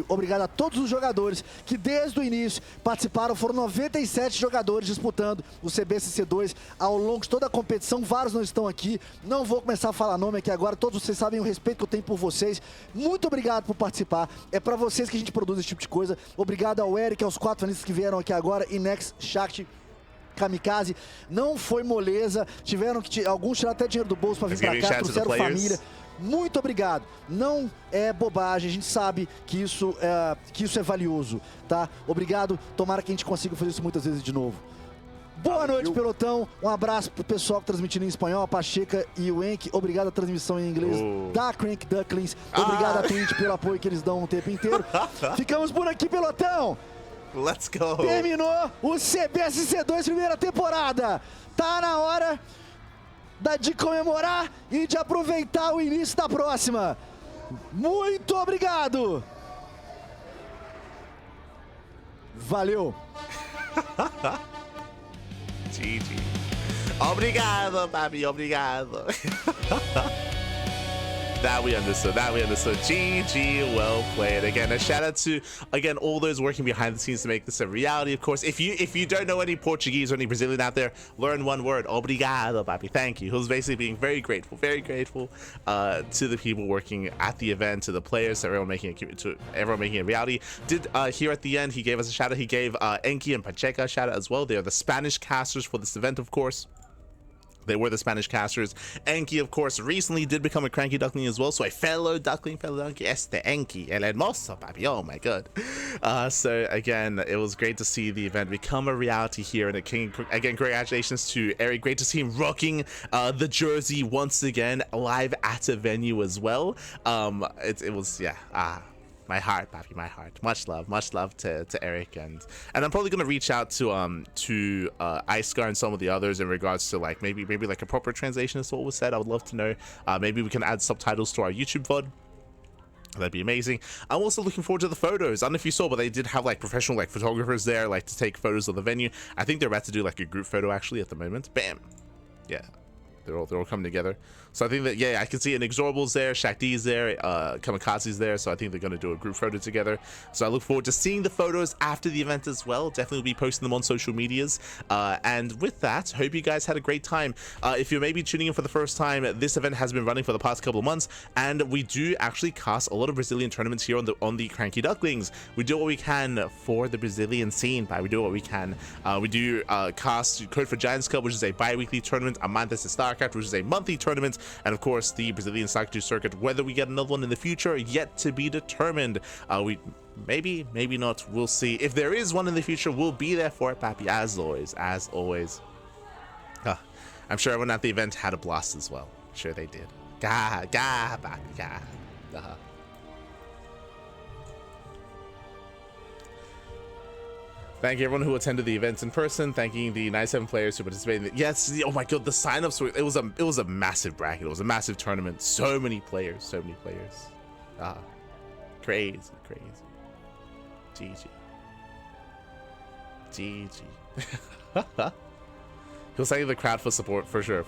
obrigado a todos os jogadores que desde o início participaram. Foram 97 jogadores disputando o CBSC2 ao longo de toda a competição. Vários não estão aqui, não vou começar a falar nome aqui agora, todos vocês sabem o respeito que eu tenho por vocês. Muito obrigado por participar, é pra vocês que a gente produz esse tipo de coisa. Obrigado ao Erik, aos 4 finalistas que vieram aqui agora, Inex, Shakti, Kamikaze. Não foi moleza, tiveram que alguns tiraram até dinheiro do bolso pra vir pra cá, trouxeram família. Muito obrigado. Não é bobagem, a gente sabe que isso é valioso, tá? Obrigado, tomara que a gente consiga fazer isso muitas vezes de novo. Boa noite, pelotão. Um abraço pro pessoal que transmitindo em espanhol, a Pacheca e o Enk. Obrigado a transmissão em inglês da CranKy Ducklings. Obrigado a Twitch pelo apoio que eles dão o tempo inteiro. Ficamos por aqui, pelotão. Let's go. Terminou o CBSC2 primeira temporada. Tá na hora de comemorar e de aproveitar o início da próxima. Muito obrigado. Valeu. GG. Obrigado, papi, obrigado. That we understood. GG, well played. Again, a shout out to all those working behind the scenes to make this a reality. Of course, if you don't know any Portuguese or any Brazilian out there, learn one word: obrigado, papi. Thank you. Who's basically being very grateful to the people working at the event, to the players, to everyone making it a reality. Did here at the end, he gave us a shout out. He gave Enki and Pacheca a shout out as well. They are the Spanish casters for this event, of course. They were the Spanish casters. Enki, of course, recently did become a CranKy Duckling as well. So a fellow Duckling, Enki, el hermoso, papi. Oh my god. So again, it was great to see the event become a reality here. And again, congratulations to Erik. Great to see him rocking the jersey once again live at a venue as well. It was, yeah. My heart, papi, my heart. Much love to Erik, and I'm probably gonna reach out to Icegar and some of the others in regards to like maybe like a proper translation as to what was said. I would love to know. Maybe we can add subtitles to our YouTube VOD. That'd be amazing. I'm also looking forward to the photos. I don't know if you saw, but they did have like professional like photographers there, like to take photos of the venue. I think they're about to do like a group photo actually at the moment. Bam. Yeah. They're all coming together. So I think that, yeah, I can see Inexorable's there, Shakti's there, Kamikaze's there. So I think they're going to do a group photo together. So I look forward to seeing the photos after the event as well. Definitely will be posting them on social medias. And with that, hope you guys had a great time. If you're maybe tuning in for the first time, this event has been running for the past couple of months, and we do actually cast a lot of Brazilian tournaments here on the CranKy Ducklings. We do what we can for the Brazilian scene, but we do what we can. We do cast Code for Giants Cup, which is a bi-weekly tournament, Amantes de StarCraft, which is a monthly tournament, and of course the Brazilian StarCraft circuit. Whether we get another one in the future, yet to be determined. We maybe not, we'll see. If there is one in the future, we'll be there for it, Pappy, as always. I'm sure everyone at the event had a blast as well. Sure they did. Pappy, Thank you everyone who attended the events in person. Thanking the 97 players who participated. Yes, oh my god, the signups were, it was a massive bracket. It was a massive tournament. So many players. Crazy. GG. He'll thank the crowd for support for sure.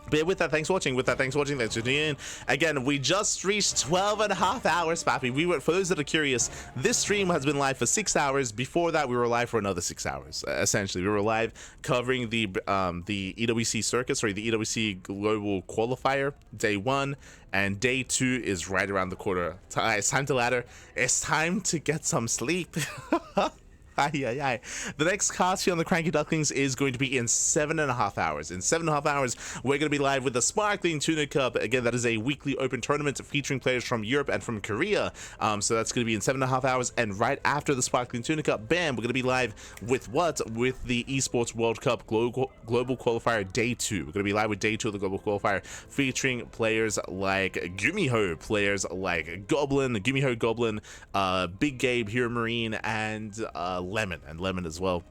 But with that, thanks for watching. Thanks for tuning in. Again, we just reached 12.5 hours, Pappy. For those that are curious, this stream has been live for 6 hours. Before that, we were live for another 6 hours. Essentially, we were live covering the EWC circuit, the EWC Global Qualifier, day 1, and day 2 is right around the corner. It's time to ladder. It's time to get some sleep. The next cast here on the CranKy Ducklings is going to be in 7.5 hours. In 7.5 hours, we're going to be live with the Sparkling Tuna Cup. Again, that is a weekly open tournament featuring players from Europe and from Korea. So that's going to be in 7.5 hours. And right after the Sparkling Tuna Cup, bam, we're going to be live with what? With the Esports World Cup Global Qualifier Day 2. We're going to be live with Day 2 of the Global Qualifier, featuring players like Gumiho, players like Gumiho Goblin, Big Gabe, Hero Marine, and Lemon as well.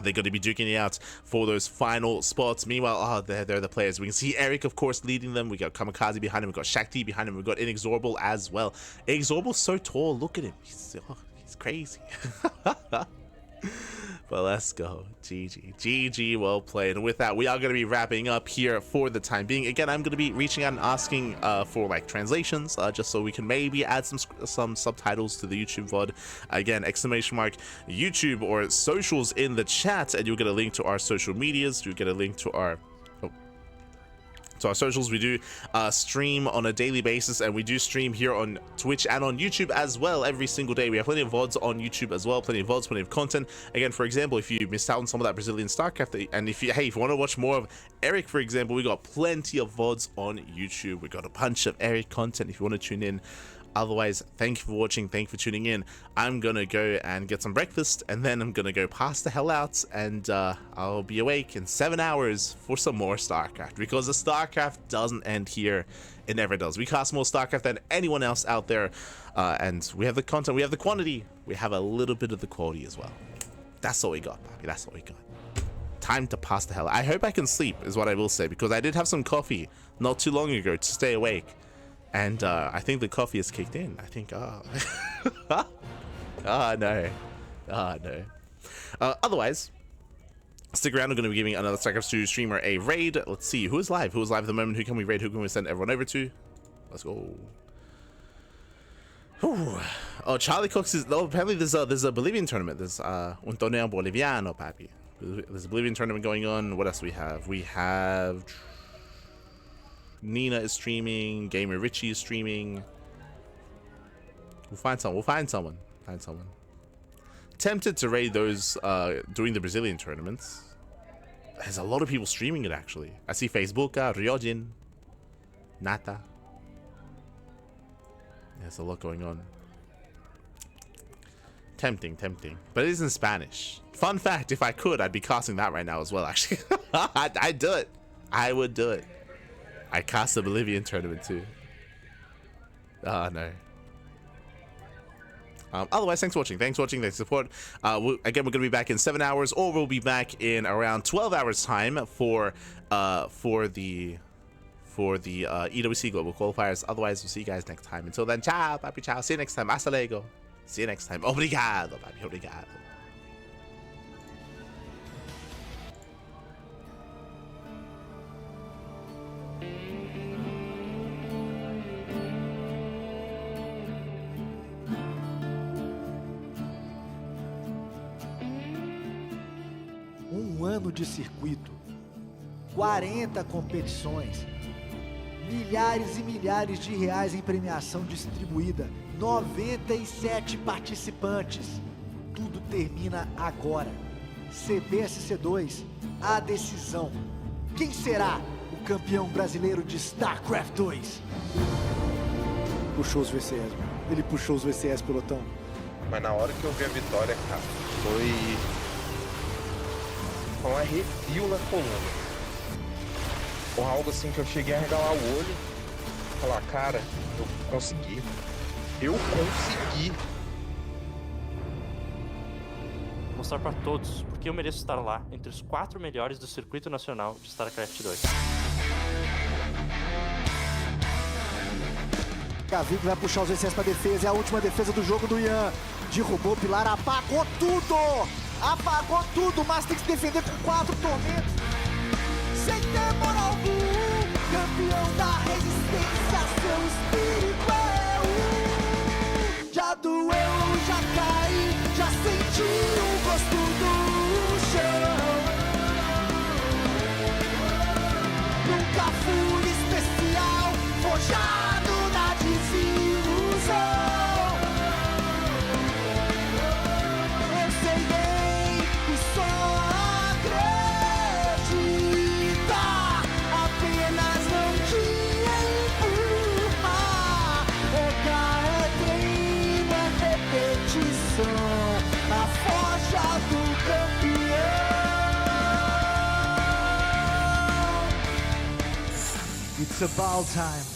They're going to be duking it out for those final spots. Meanwhile, they're the players. We can see Erik, of course, leading them. We got Kamikaze behind him. We got Shakti behind him. We got Inexorable as well. Inexorable's so tall. Look at him. He's crazy. But let's go. GG, well played. And with that, we are going to be wrapping up here for the time being. Again, I'm going to be reaching out and asking for like translations, just so we can maybe add some subtitles to the YouTube VOD. Again, ! YouTube or socials in the chat, and you'll get a link to our social medias. You'll get a link to our socials. We do stream on a daily basis, and we do stream here on Twitch and on YouTube as well every single day. We have plenty of VODs on YouTube as well, plenty of content. Again, for example, if you missed out on some of that Brazilian StarCraft, and if you want to watch more of Erik, for example, we got plenty of VODs on YouTube. We got a bunch of Erik content if you want to tune in. Otherwise, thank you for watching, thank you for tuning in. I'm gonna go and get some breakfast, and then I'm gonna go pass the hell out, and I'll be awake in 7 hours for some more StarCraft, because the StarCraft doesn't end here. It never does. We cast more StarCraft than anyone else out there, and we have the content, we have the quantity, we have a little bit of the quality as well. That's all we got, Bobby. That's all we got. Time to pass the hell out. I hope I can sleep, is what I will say, because I did have some coffee not too long ago to stay awake. And I think the coffee has kicked in. I think, no. Otherwise, stick around. I'm going to be giving another StarCraft 2 streamer a raid. Let's see, who is live? Who is live at the moment? Who can we raid? Who can we send everyone over to? Let's go. Whew. Oh, Charlie Cox is... Oh, apparently there's a Bolivian tournament. There's un torneo boliviano, papi. There's a Bolivian tournament going on. What else do we have? We have... Nina is streaming. Gamer Richie is streaming. We'll find someone. Tempted to raid those doing the Brazilian tournaments. There's a lot of people streaming it, actually. I see Facebook, Ryojin, Nata. There's a lot going on. Tempting. But it is in Spanish. Fun fact, if I could, I'd be casting that right now as well, actually. I'd do it. I would do it. I cast the Bolivian tournament too. No. Otherwise, thanks for watching. Thanks for support. Again, we're going to be back in 7 hours, or we'll be back in around 12 hours time for the EWC Global Qualifiers. Otherwise, we'll see you guys next time. Until then, ciao, papi, ciao. See you next time. Hasta luego. See you next time. Obrigado, papi. Obrigado. ano de circuito, 40 competições, milhares e milhares de reais em premiação distribuída, 97 participantes. Tudo termina agora. CBSC2, a decisão. Quem será o campeão brasileiro de StarCraft 2? Puxou os VCS, ele puxou os VCS, pelotão. Mas na hora que eu vi a vitória, cara, foi um arrepio na coluna. Ou algo assim que eu cheguei a regalar o olho e falar, cara, eu consegui. Eu consegui. Mostrar pra todos porque eu mereço estar lá entre os 4 melhores do Circuito Nacional de StarCraft 2. Cavic vai puxar os VCS pra defesa, é a última defesa do jogo do Ian. Derrubou o pilar, apagou tudo! Apagou tudo, mas tem que se defender com 4 tormentos. Sem temor algum, campeão da resistência, seu espírito é um. Já doeu, já caí, já senti o gosto do chão. Nunca fui especial, forjado na desilusão. Eu sei bem que só acredita, apenas não te empurra. Foca é treino, é repetição, a forja do campeão. It's about time.